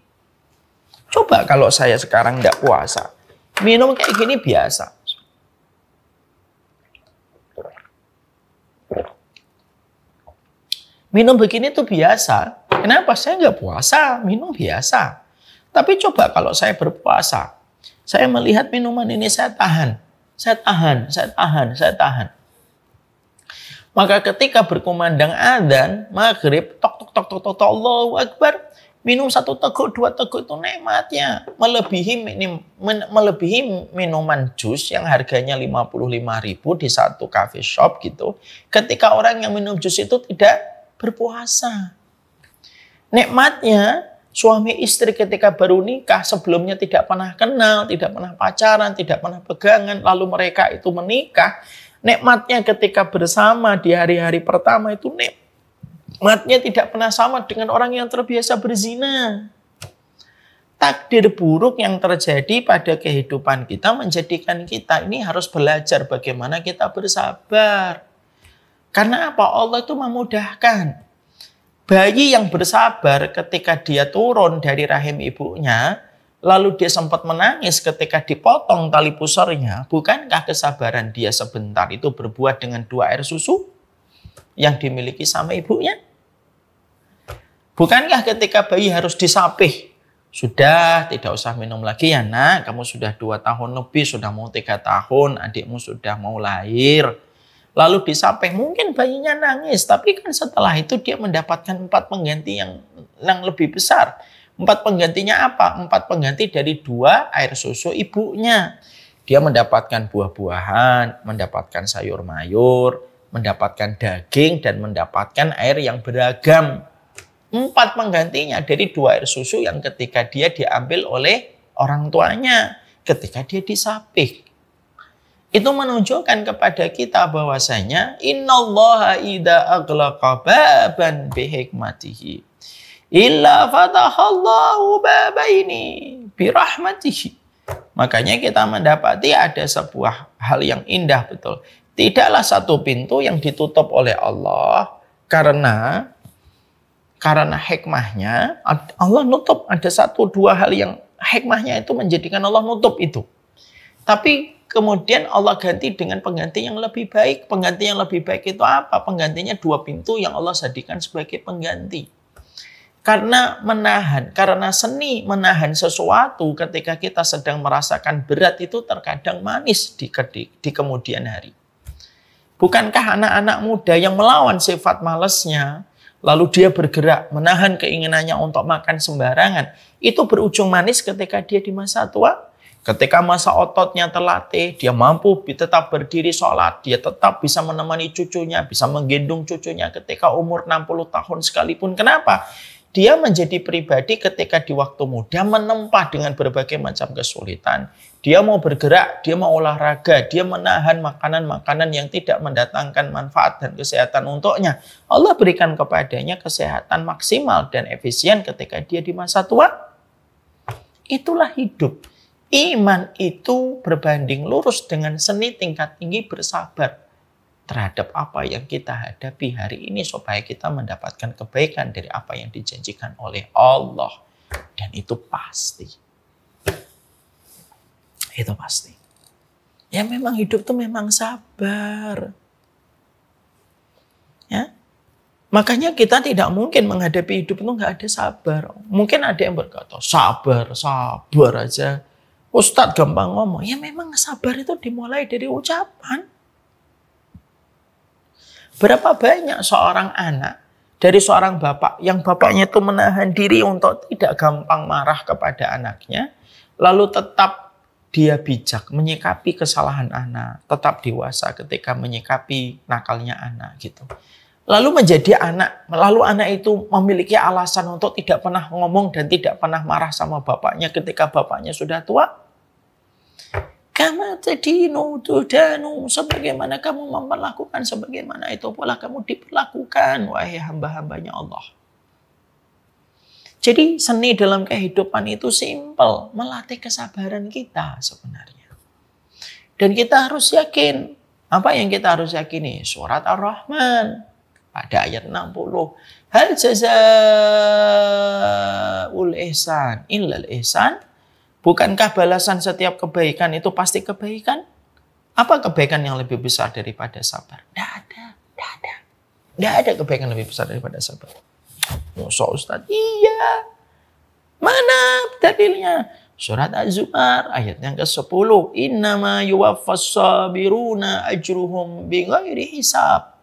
Coba kalau saya sekarang tidak puasa, minum kayak gini biasa. Minum begini tuh biasa. Kenapa? Saya nggak puasa, minum biasa. Tapi coba kalau saya berpuasa, saya melihat minuman ini saya tahan. Maka ketika berkumandang adzan maghrib, tok Allahu Akbar, Minum 1 teguk, 2 teguk itu nikmatnya. Melebihi minuman jus yang harganya 55.000 di satu coffee shop gitu. Ketika orang yang minum jus itu tidak berpuasa. Nikmatnya suami istri ketika baru nikah, sebelumnya tidak pernah kenal, tidak pernah pacaran, tidak pernah pegangan, lalu mereka itu menikah. Nikmatnya ketika bersama di hari-hari pertama itu nikmatnya tidak pernah sama dengan orang yang terbiasa berzina. Takdir buruk yang terjadi pada kehidupan kita menjadikan kita ini harus belajar bagaimana kita bersabar. Karena apa? Allah itu memudahkan. Bayi yang bersabar ketika dia turun dari rahim ibunya, lalu dia sempat menangis ketika dipotong tali pusernya, bukankah kesabaran dia sebentar itu berbuat dengan 2 air susu yang dimiliki sama ibunya? Bukankah ketika bayi harus disapih, sudah tidak usah minum lagi ya nak, kamu sudah 2 tahun lebih, sudah mau 3 tahun, adikmu sudah mau lahir. Lalu disapih, mungkin bayinya nangis, tapi kan setelah itu dia mendapatkan 4 pengganti yang lebih besar. 4 penggantinya apa? 4 pengganti dari 2 air susu ibunya. Dia mendapatkan buah-buahan, mendapatkan sayur mayur, mendapatkan daging, dan mendapatkan air yang beragam. 4 penggantinya dari 2 air susu yang ketika dia diambil oleh orang tuanya, ketika dia disapih. Itu menunjukkan kepada kita bahwasanya innallaha idza aghlaqa baban bihikmatihi illa fatahallahu babaini birahmatihi. Makanya kita mendapati ada sebuah hal yang indah betul. Tidaklah satu pintu yang ditutup oleh Allah karena hikmahnya Allah nutup. Ada 1-2 hal yang hikmahnya itu menjadikan Allah nutup itu. Tapi kemudian Allah ganti dengan pengganti yang lebih baik. Pengganti yang lebih baik itu apa? Penggantinya 2 pintu yang Allah jadikan sebagai pengganti. Karena seni menahan sesuatu ketika kita sedang merasakan berat itu terkadang manis di kemudian hari. Bukankah anak-anak muda yang melawan sifat malasnya, lalu dia bergerak menahan keinginannya untuk makan sembarangan, itu berujung manis ketika dia di masa tua? Ketika masa ototnya terlatih, dia mampu tetap berdiri sholat, dia tetap bisa menemani cucunya, bisa menggendong cucunya ketika umur 60 tahun sekalipun. Kenapa? Dia menjadi pribadi ketika di waktu muda menempa dengan berbagai macam kesulitan. Dia mau bergerak, dia mau olahraga, dia menahan makanan-makanan yang tidak mendatangkan manfaat dan kesehatan untuknya. Allah berikan kepadanya kesehatan maksimal dan efisien ketika dia di masa tua. Itulah hidup. Iman itu berbanding lurus dengan seni tingkat tinggi bersabar terhadap apa yang kita hadapi hari ini supaya kita mendapatkan kebaikan dari apa yang dijanjikan oleh Allah. Dan itu pasti. Itu pasti. Ya memang hidup itu memang sabar. Ya. Makanya kita tidak mungkin menghadapi hidup itu nggak ada sabar. Mungkin ada yang berkata, sabar aja. Ustadz gampang ngomong, ya memang sabar itu dimulai dari ucapan. Berapa banyak seorang anak dari seorang bapak yang bapaknya itu menahan diri untuk tidak gampang marah kepada anaknya, lalu tetap dia bijak menyikapi kesalahan anak, tetap dewasa ketika menyikapi nakalnya anak gitu. Lalu anak itu memiliki alasan untuk tidak pernah ngomong dan tidak pernah marah sama bapaknya ketika bapaknya sudah tua. Kama tadinu tudanu, sebagaimana kamu memperlakukan, sebagaimana itu pula kamu diperlakukan, wahai hamba-hambanya Allah. Jadi seni dalam kehidupan itu simpel, melatih kesabaran kita sebenarnya. Dan kita harus yakin, apa yang kita harus yakini? Surat Ar-Rahman pada ayat 60. Hal jazaa'ul ihsan illal ihsan. Bukankah balasan setiap kebaikan itu pasti kebaikan? Apa kebaikan yang lebih besar daripada sabar? Tidak ada. Tidak ada kebaikan lebih besar daripada sabar. Musa Ustaz, iya. Mana dalilnya? Surat Az-Zumar ayat yang ke-10. Innama yuwaffas sabiruna ajruhum bighairi hisab.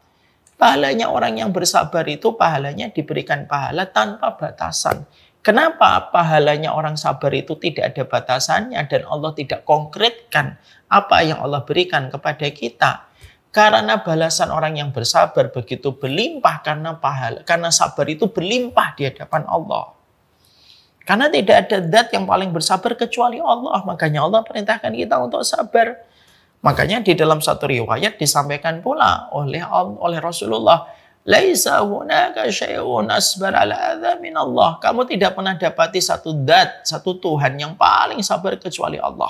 Pahalanya orang yang bersabar itu pahalanya diberikan pahala tanpa batasan. Kenapa pahalanya orang sabar itu tidak ada batasannya dan Allah tidak konkretkan apa yang Allah berikan kepada kita? Karena balasan orang yang bersabar begitu berlimpah karena sabar itu berlimpah di hadapan Allah. Karena tidak ada zat yang paling bersabar kecuali Allah. Makanya Allah perintahkan kita untuk sabar. Makanya di dalam satu riwayat disampaikan pula oleh Rasulullah, laisa hunaka syai'un asbar ala adza min Allah. Kamu tidak pernah dapati satu zat, satu Tuhan yang paling sabar kecuali Allah.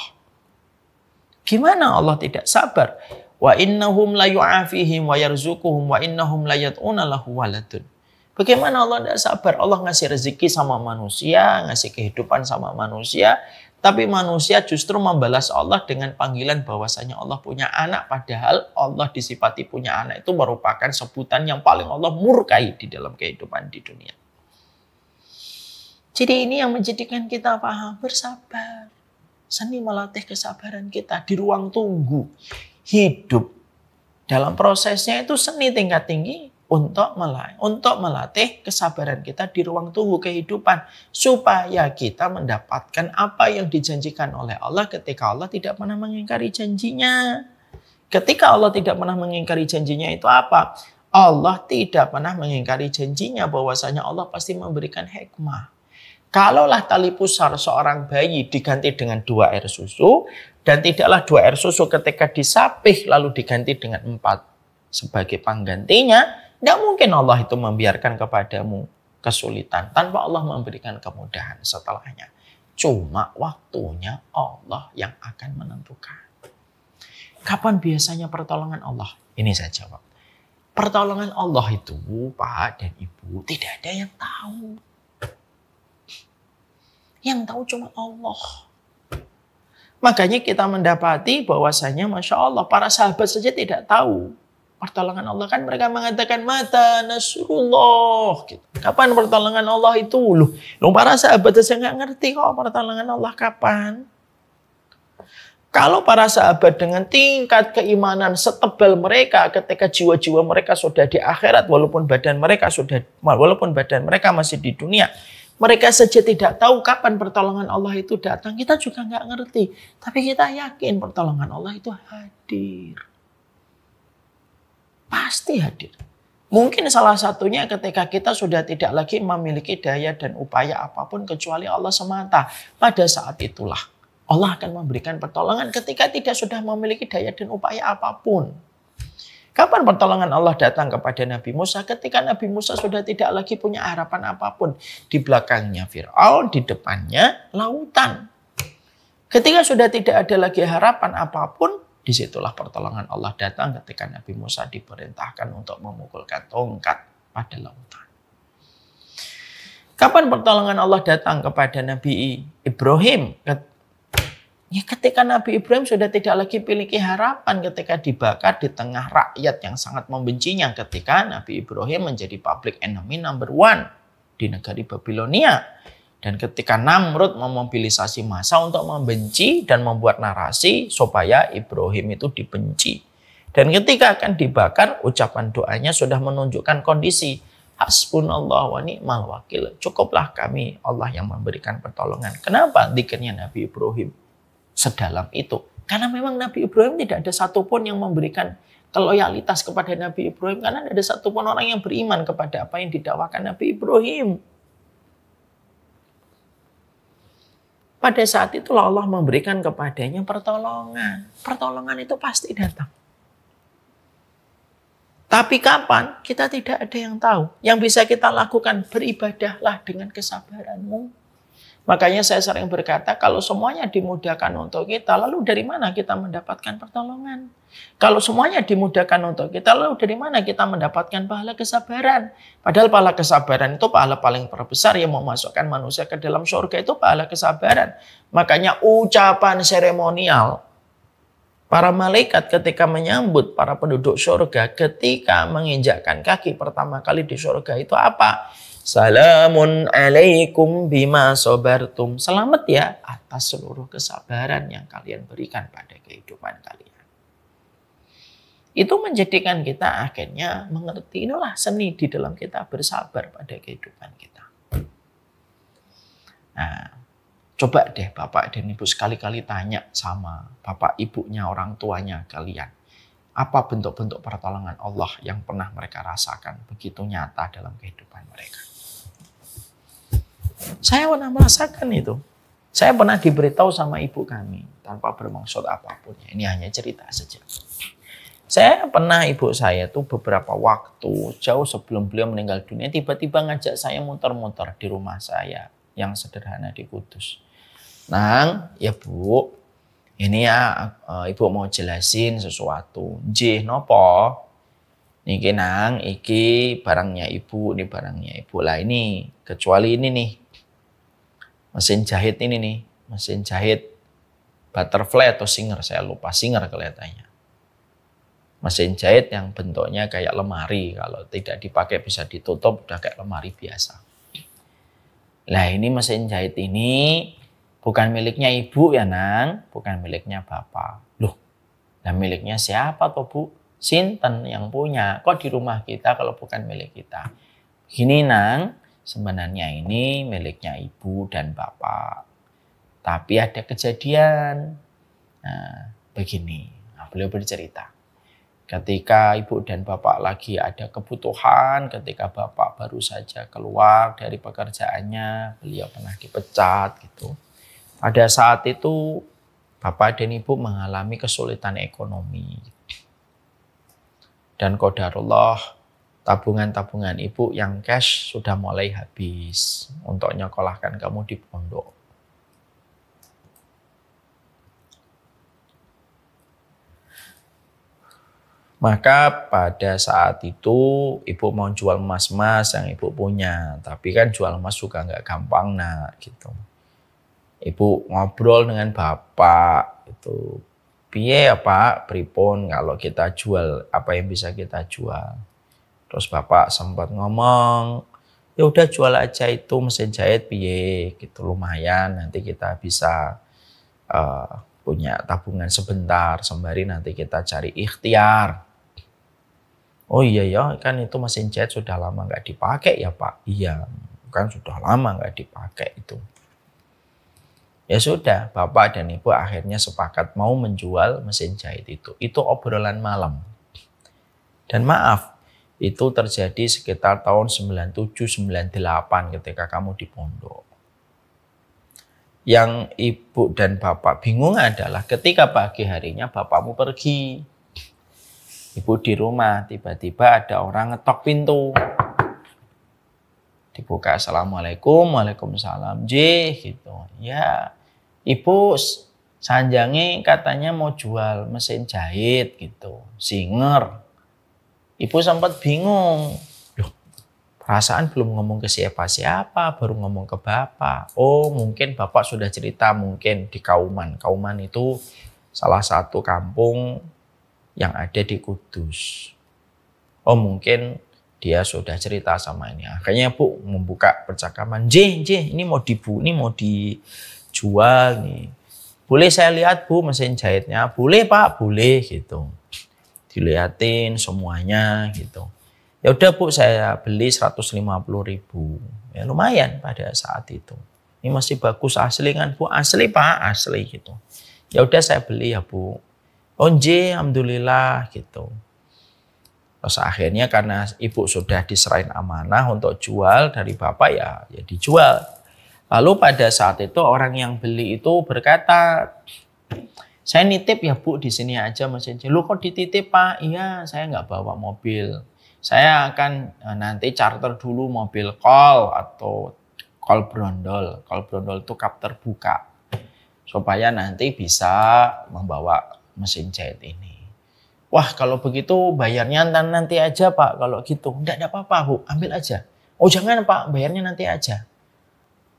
Gimana Allah tidak sabar? Wa innahum la yu'afihim wa yarzuquhum wa innahum la yad'una lahu waladun. Bagaimana Allah tidak sabar? Allah ngasih rezeki sama manusia, ngasih kehidupan sama manusia, tapi manusia justru membalas Allah dengan panggilan bahwasanya Allah punya anak, padahal Allah disifati punya anak itu merupakan sebutan yang paling Allah murkai di dalam kehidupan di dunia. Jadi ini yang menjadikan kita paham bersabar. Seni melatih kesabaran kita di ruang tunggu. Hidup dalam prosesnya itu seni tingkat tinggi untuk melatih kesabaran kita di ruang tunggu kehidupan. Supaya kita mendapatkan apa yang dijanjikan oleh Allah ketika Allah tidak pernah mengingkari janjinya. Ketika Allah tidak pernah mengingkari janjinya itu apa? Allah tidak pernah mengingkari janjinya bahwasanya Allah pasti memberikan hikmah. Kalaulah tali pusar seorang bayi diganti dengan 2 air susu, dan tidaklah 2 air susu ketika disapih lalu diganti dengan 4 sebagai penggantinya, tidak mungkin Allah itu membiarkan kepadamu kesulitan tanpa Allah memberikan kemudahan setelahnya. Cuma waktunya Allah yang akan menentukan. Kapan biasanya pertolongan Allah? Ini saya jawab. Pertolongan Allah itu, Pak dan Ibu, tidak ada yang tahu. Yang tahu cuma Allah. Makanya kita mendapati bahwasanya Masya Allah, para sahabat saja tidak tahu pertolongan Allah. Kan mereka mengatakan, mata nasrullah. Gitu. Kapan pertolongan Allah itu? Loh, para sahabat saja nggak ngerti kok pertolongan Allah kapan. Kalau para sahabat dengan tingkat keimanan setebal mereka ketika jiwa-jiwa mereka sudah di akhirat, walaupun badan mereka masih di dunia, mereka saja tidak tahu kapan pertolongan Allah itu datang. Kita juga nggak ngerti. Tapi kita yakin pertolongan Allah itu hadir. Pasti hadir. Mungkin salah satunya ketika kita sudah tidak lagi memiliki daya dan upaya apapun kecuali Allah semata. Pada saat itulah Allah akan memberikan pertolongan ketika tidak sudah memiliki daya dan upaya apapun. Kapan pertolongan Allah datang kepada Nabi Musa? Ketika Nabi Musa sudah tidak lagi punya harapan apapun. Di belakangnya Fir'aun, di depannya lautan. Ketika sudah tidak ada lagi harapan apapun, disitulah pertolongan Allah datang ketika Nabi Musa diperintahkan untuk memukulkan tongkat pada lautan. Kapan pertolongan Allah datang kepada Nabi Ibrahim? Ya ketika Nabi Ibrahim sudah tidak lagi memiliki harapan ketika dibakar di tengah rakyat yang sangat membencinya. Ketika Nabi Ibrahim menjadi public enemy number 1 di negeri Babilonia. Dan ketika Namrud memobilisasi massa untuk membenci dan membuat narasi supaya Ibrahim itu dibenci. Dan ketika akan dibakar, ucapan doanya sudah menunjukkan kondisi. Hasbunallah wa ni'mal wakil. Cukuplah kami Allah yang memberikan pertolongan. Kenapa zikirnya Nabi Ibrahim sedalam itu? Karena memang Nabi Ibrahim tidak ada satupun yang memberikan loyalitas kepada Nabi Ibrahim. Karena tidak ada satupun orang yang beriman kepada apa yang didakwakan Nabi Ibrahim. Pada saat itulah Allah memberikan kepadanya pertolongan. Pertolongan itu pasti datang. Tapi kapan? Kita tidak ada yang tahu. Yang bisa kita lakukan, beribadahlah dengan kesabaranmu. Makanya saya sering berkata, kalau semuanya dimudahkan untuk kita, lalu dari mana kita mendapatkan pertolongan? Kalau semuanya dimudahkan untuk kita, lalu dari mana kita mendapatkan pahala kesabaran? Padahal pahala kesabaran itu pahala paling terbesar yang memasukkan manusia ke dalam surga, itu pahala kesabaran. Makanya ucapan seremonial para malaikat ketika menyambut para penduduk surga, ketika menginjakkan kaki pertama kali di surga itu apa? Salamun alaikum bima sabartum. Selamat ya atas seluruh kesabaran yang kalian berikan pada kehidupan kalian. Itu menjadikan kita akhirnya mengerti inilah seni di dalam kita bersabar pada kehidupan kita. Nah, coba deh Bapak dan Ibu sekali-kali tanya sama Bapak Ibunya, orang tuanya kalian. Apa bentuk-bentuk pertolongan Allah yang pernah mereka rasakan begitu nyata dalam kehidupan mereka. Saya pernah merasakan itu. Saya pernah diberitahu sama ibu kami tanpa bermaksud apapun. Ini hanya cerita saja. Saya pernah ibu saya tuh beberapa waktu jauh sebelum beliau meninggal dunia tiba-tiba ngajak saya muter-muter di rumah saya yang sederhana di Kudus. Nang, ya Bu, ini ya ibu mau jelasin sesuatu. Nggih nopo? Niki nang, iki barangnya ibu, ini barangnya ibu. Lah ini, kecuali ini nih. Mesin jahit ini nih. Mesin jahit butterfly atau Singer, saya lupa. Singer kelihatannya. Mesin jahit yang bentuknya kayak lemari. Kalau tidak dipakai bisa ditutup, udah kayak lemari biasa. Lah ini mesin jahit ini bukan miliknya ibu ya nang, bukan miliknya bapak. Loh, nah miliknya siapa toh bu? Sinten yang punya? Kok di rumah kita kalau bukan milik kita? Gini nang, sebenarnya ini miliknya ibu dan bapak. Tapi ada kejadian. Nah, begini. Nah, beliau bercerita. Ketika ibu dan bapak lagi ada kebutuhan, ketika bapak baru saja keluar dari pekerjaannya, beliau pernah dipecat gitu. Pada saat itu bapak dan ibu mengalami kesulitan ekonomi. Dan qadarullah tabungan-tabungan ibu yang cash sudah mulai habis untuk nyekolahkan kamu di pondok. Maka pada saat itu ibu mau jual emas-emas yang ibu punya. Tapi kan jual emas juga nggak gampang nak gitu. Ibu ngobrol dengan bapak itu. Piye ya pak, pripun kalau kita jual apa yang bisa kita jual. Terus bapak sempat ngomong, ya udah jual aja itu mesin jahit piye gitu, lumayan nanti kita bisa punya tabungan sebentar sembari nanti kita cari ikhtiar. Oh iya ya, kan itu mesin jahit sudah lama nggak dipakai ya Pak. Iya, kan sudah lama nggak dipakai itu. Ya sudah, Bapak dan Ibu akhirnya sepakat mau menjual mesin jahit itu. Itu obrolan malam. Dan maaf, itu terjadi sekitar tahun 97-98 ketika kamu di pondok. Yang Ibu dan Bapak bingung adalah ketika pagi harinya Bapakmu pergi. Ibu di rumah, tiba-tiba ada orang ngetok pintu. Dibuka, assalamualaikum, waalaikumsalam, gitu. Ya, ibu sanjange katanya mau jual mesin jahit gitu, Singer. Ibu sempat bingung. Loh, perasaan belum ngomong ke siapa-siapa, baru ngomong ke bapak. Oh, mungkin bapak sudah cerita mungkin di Kauman. Kauman itu salah satu kampung yang ada di Kudus. Oh mungkin dia sudah cerita sama ini. Akhirnya Bu membuka percakapan. J, ini mau dijual nih. Boleh saya lihat Bu mesin jahitnya? Boleh Pak, boleh gitu. Dilihatin semuanya gitu. Ya udah Bu, saya beli 150.000. Ya lumayan pada saat itu. Ini masih bagus asli kan Bu? Asli Pak, asli gitu. Ya udah saya beli ya Bu. Oh alhamdulillah gitu. Terus akhirnya karena ibu sudah diserahin amanah untuk jual dari bapak ya dijual. Lalu pada saat itu orang yang beli itu berkata, saya nitip ya Bu di sini aja mesin jahit. Lu kok dititip Pak? Iya saya nggak bawa mobil. Saya akan nanti charter dulu mobil kol atau kol brondol. Kol brondol itu kap terbuka. Supaya nanti bisa membawa mesin jahit ini. Wah kalau begitu bayarnya nanti aja Pak. Kalau gitu. Enggak apa-apa Bu. Ambil aja. Oh jangan Pak. Bayarnya nanti aja.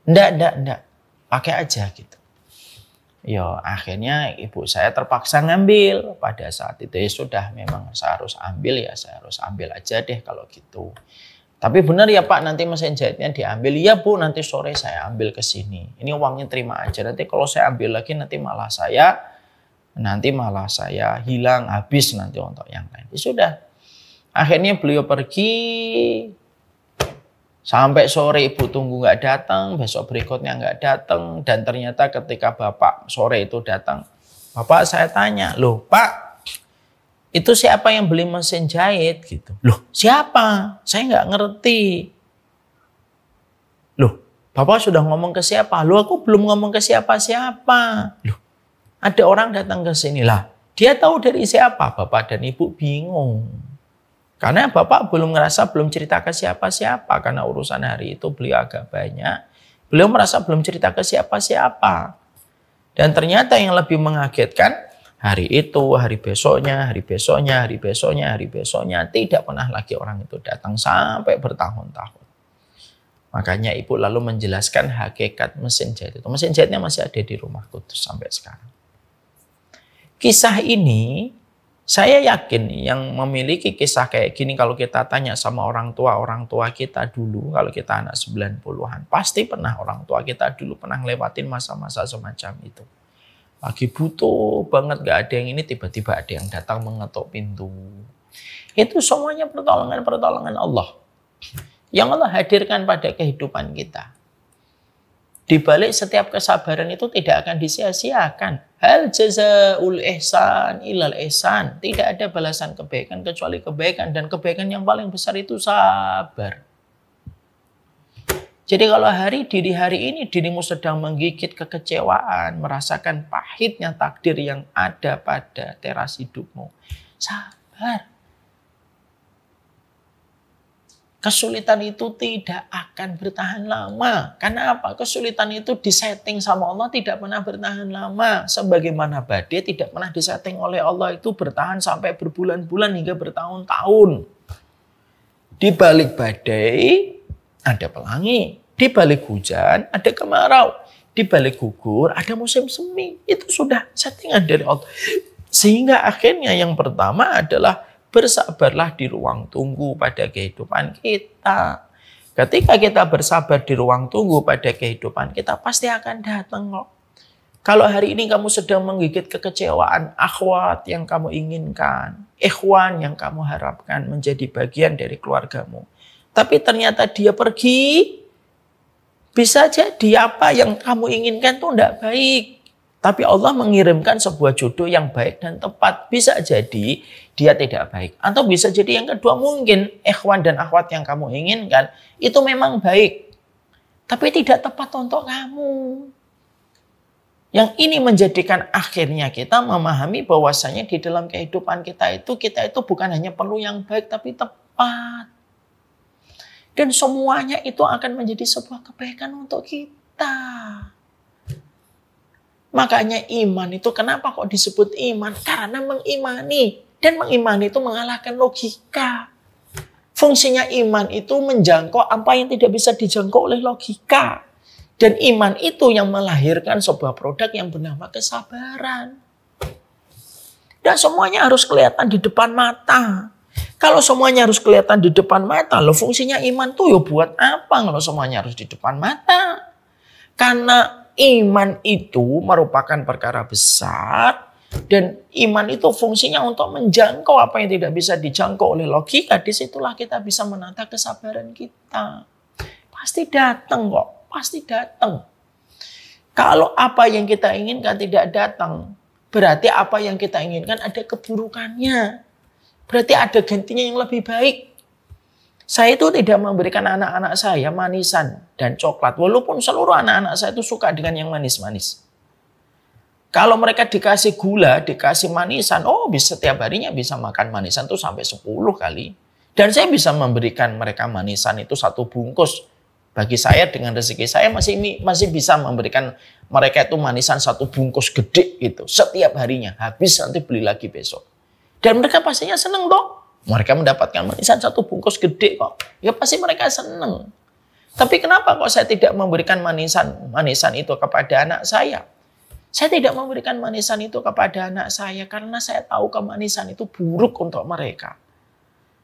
Enggak. Pakai aja gitu. Ya akhirnya ibu saya terpaksa ngambil. Pada saat itu ya sudah memang saya harus ambil ya. Saya harus ambil aja deh kalau gitu. Tapi benar ya Pak nanti mesin jahitnya diambil. Iya Bu nanti sore saya ambil ke sini. Ini uangnya terima aja. Nanti kalau saya ambil lagi nanti malah saya hilang, habis nanti untuk yang lain. Ya sudah. Akhirnya beliau pergi. Sampai sore ibu tunggu nggak datang, besok berikutnya nggak datang, dan ternyata ketika bapak sore itu datang, bapak saya tanya, loh Pak, itu siapa yang beli mesin jahit gitu? Loh siapa? Saya nggak ngerti. Loh bapak sudah ngomong ke siapa? Loh aku belum ngomong ke siapa-siapa. Loh ada orang datang ke sini lah. Dia tahu dari siapa? Bapak dan ibu bingung. Karena bapak belum cerita ke siapa-siapa. Karena urusan hari itu beliau agak banyak. Beliau merasa belum cerita ke siapa-siapa. Dan ternyata yang lebih mengagetkan, hari itu, hari besoknya, hari besoknya, hari besoknya, hari besoknya. Tidak pernah lagi orang itu datang sampai bertahun-tahun. Makanya ibu lalu menjelaskan hakikat mesin jahit itu. Mesin jahitnya masih ada di rumah Kudus sampai sekarang. Kisah ini, saya yakin yang memiliki kisah kayak gini, kalau kita tanya sama orang tua kita dulu, kalau kita anak 90-an, pasti pernah orang tua kita dulu pernah ngelewatin masa-masa semacam itu. Lagi butuh banget, gak ada yang ini, tiba-tiba ada yang datang mengetuk pintu. Itu semuanya pertolongan Allah. Yang Allah hadirkan pada kehidupan kita. Di balik setiap kesabaran itu tidak akan disia-siakan. Hal jazaul ihsan ilal ihsan. Tidak ada balasan kebaikan kecuali kebaikan. Dan kebaikan yang paling besar itu sabar. Jadi kalau diri hari ini dirimu sedang menggigit kekecewaan, merasakan pahitnya takdir yang ada pada teras hidupmu, sabar. Kesulitan itu tidak akan bertahan lama. Karena apa? Kesulitan itu disetting sama Allah tidak pernah bertahan lama. Sebagaimana badai tidak pernah disetting oleh Allah itu bertahan sampai berbulan-bulan hingga bertahun-tahun. Di balik badai ada pelangi. Di balik hujan ada kemarau. Di balik gugur ada musim semi. Itu sudah settingan dari Allah. Sehingga akhirnya yang pertama adalah bersabarlah di ruang tunggu pada kehidupan kita. Ketika kita bersabar di ruang tunggu pada kehidupan kita, pasti akan datang kok. Kalau hari ini kamu sedang menggigit kekecewaan, akhwat yang kamu inginkan, ikhwan yang kamu harapkan menjadi bagian dari keluargamu, tapi ternyata dia pergi, bisa jadi apa yang kamu inginkan itu tidak baik. Tapi Allah mengirimkan sebuah jodoh yang baik dan tepat. Bisa jadi dia tidak baik. Atau bisa jadi yang kedua, mungkin ikhwan dan akhwat yang kamu inginkan itu memang baik. Tapi tidak tepat untuk kamu. Yang ini menjadikan akhirnya kita memahami bahwasanya di dalam kehidupan kita itu bukan hanya perlu yang baik tapi tepat. Dan semuanya itu akan menjadi sebuah kebaikan untuk kita. Makanya iman itu kenapa kok disebut iman? Karena mengimani. Dan mengimani itu mengalahkan logika. Fungsinya iman itu menjangkau apa yang tidak bisa dijangkau oleh logika. Dan iman itu yang melahirkan sebuah produk yang bernama kesabaran. Dan semuanya harus kelihatan di depan mata. Kalau semuanya harus kelihatan di depan mata, loh fungsinya iman tuh ya buat apa kalau semuanya harus di depan mata? Karena iman itu merupakan perkara besar dan iman itu fungsinya untuk menjangkau apa yang tidak bisa dijangkau oleh logika. Disitulah kita bisa menata kesabaran kita. Pasti datang kok, pasti datang. Kalau apa yang kita inginkan tidak datang, berarti apa yang kita inginkan ada keburukannya. Berarti ada gantinya yang lebih baik. Saya itu tidak memberikan anak-anak saya manisan dan coklat. Walaupun seluruh anak-anak saya itu suka dengan yang manis-manis. Kalau mereka dikasih gula, dikasih manisan, bisa setiap harinya bisa makan manisan itu sampai 10 kali. Dan saya bisa memberikan mereka manisan itu 1 bungkus. Bagi saya dengan rezeki saya masih bisa memberikan mereka itu manisan 1 bungkus gede gitu. Setiap harinya. Habis nanti beli lagi besok. Dan mereka pastinya senang toh. Mereka mendapatkan manisan 1 bungkus gede kok. Ya pasti mereka senang. Tapi kenapa kok saya tidak memberikan manisan itu kepada anak saya? Saya tidak memberikan manisan itu kepada anak saya karena saya tahu kemanisan itu buruk untuk mereka.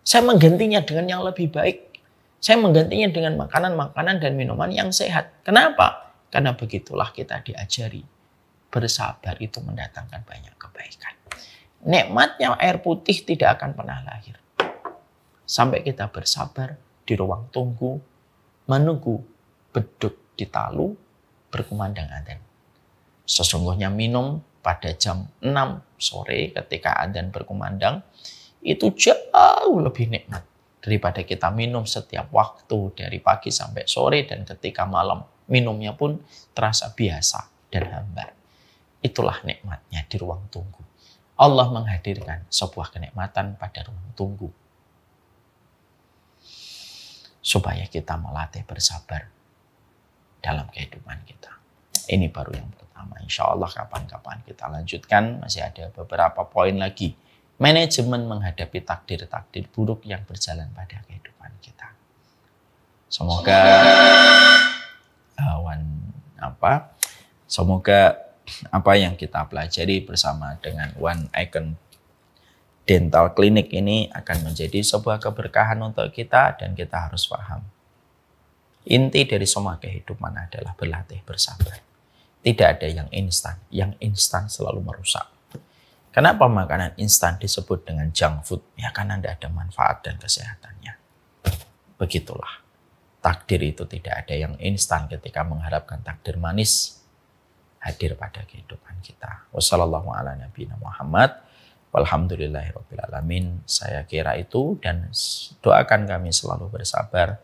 Saya menggantinya dengan yang lebih baik. Saya menggantinya dengan makanan-makanan dan minuman yang sehat. Kenapa? Karena begitulah kita diajari. Bersabar itu mendatangkan banyak kebaikan. Nikmatnya air putih tidak akan pernah lahir. Sampai kita bersabar di ruang tunggu menunggu beduk di talu berkumandang adzan. Sesungguhnya minum pada jam 6 sore ketika adzan berkumandang itu jauh lebih nikmat daripada kita minum setiap waktu dari pagi sampai sore, dan ketika malam minumnya pun terasa biasa dan hambar. Itulah nikmatnya di ruang tunggu. Allah menghadirkan sebuah kenikmatan pada ruang tunggu supaya kita melatih bersabar dalam kehidupan kita. Ini baru yang pertama. Insya Allah kapan-kapan kita lanjutkan. Masih ada beberapa poin lagi. Manajemen menghadapi takdir-takdir buruk yang berjalan pada kehidupan kita. Semoga apa yang kita pelajari bersama dengan One Icon Dental Clinic ini akan menjadi sebuah keberkahan untuk kita, dan kita harus paham. Inti dari semua kehidupan adalah berlatih bersabar. Tidak ada yang instan selalu merusak. Kenapa makanan instan disebut dengan junk food? Ya karena tidak ada manfaat dan kesehatannya. Begitulah. Takdir itu tidak ada yang instan ketika mengharapkan takdir manis hadir pada kehidupan kita. Wassalamualaikum. Walhamdulillahirrabbilalamin. Saya kira itu, dan doakan kami selalu bersabar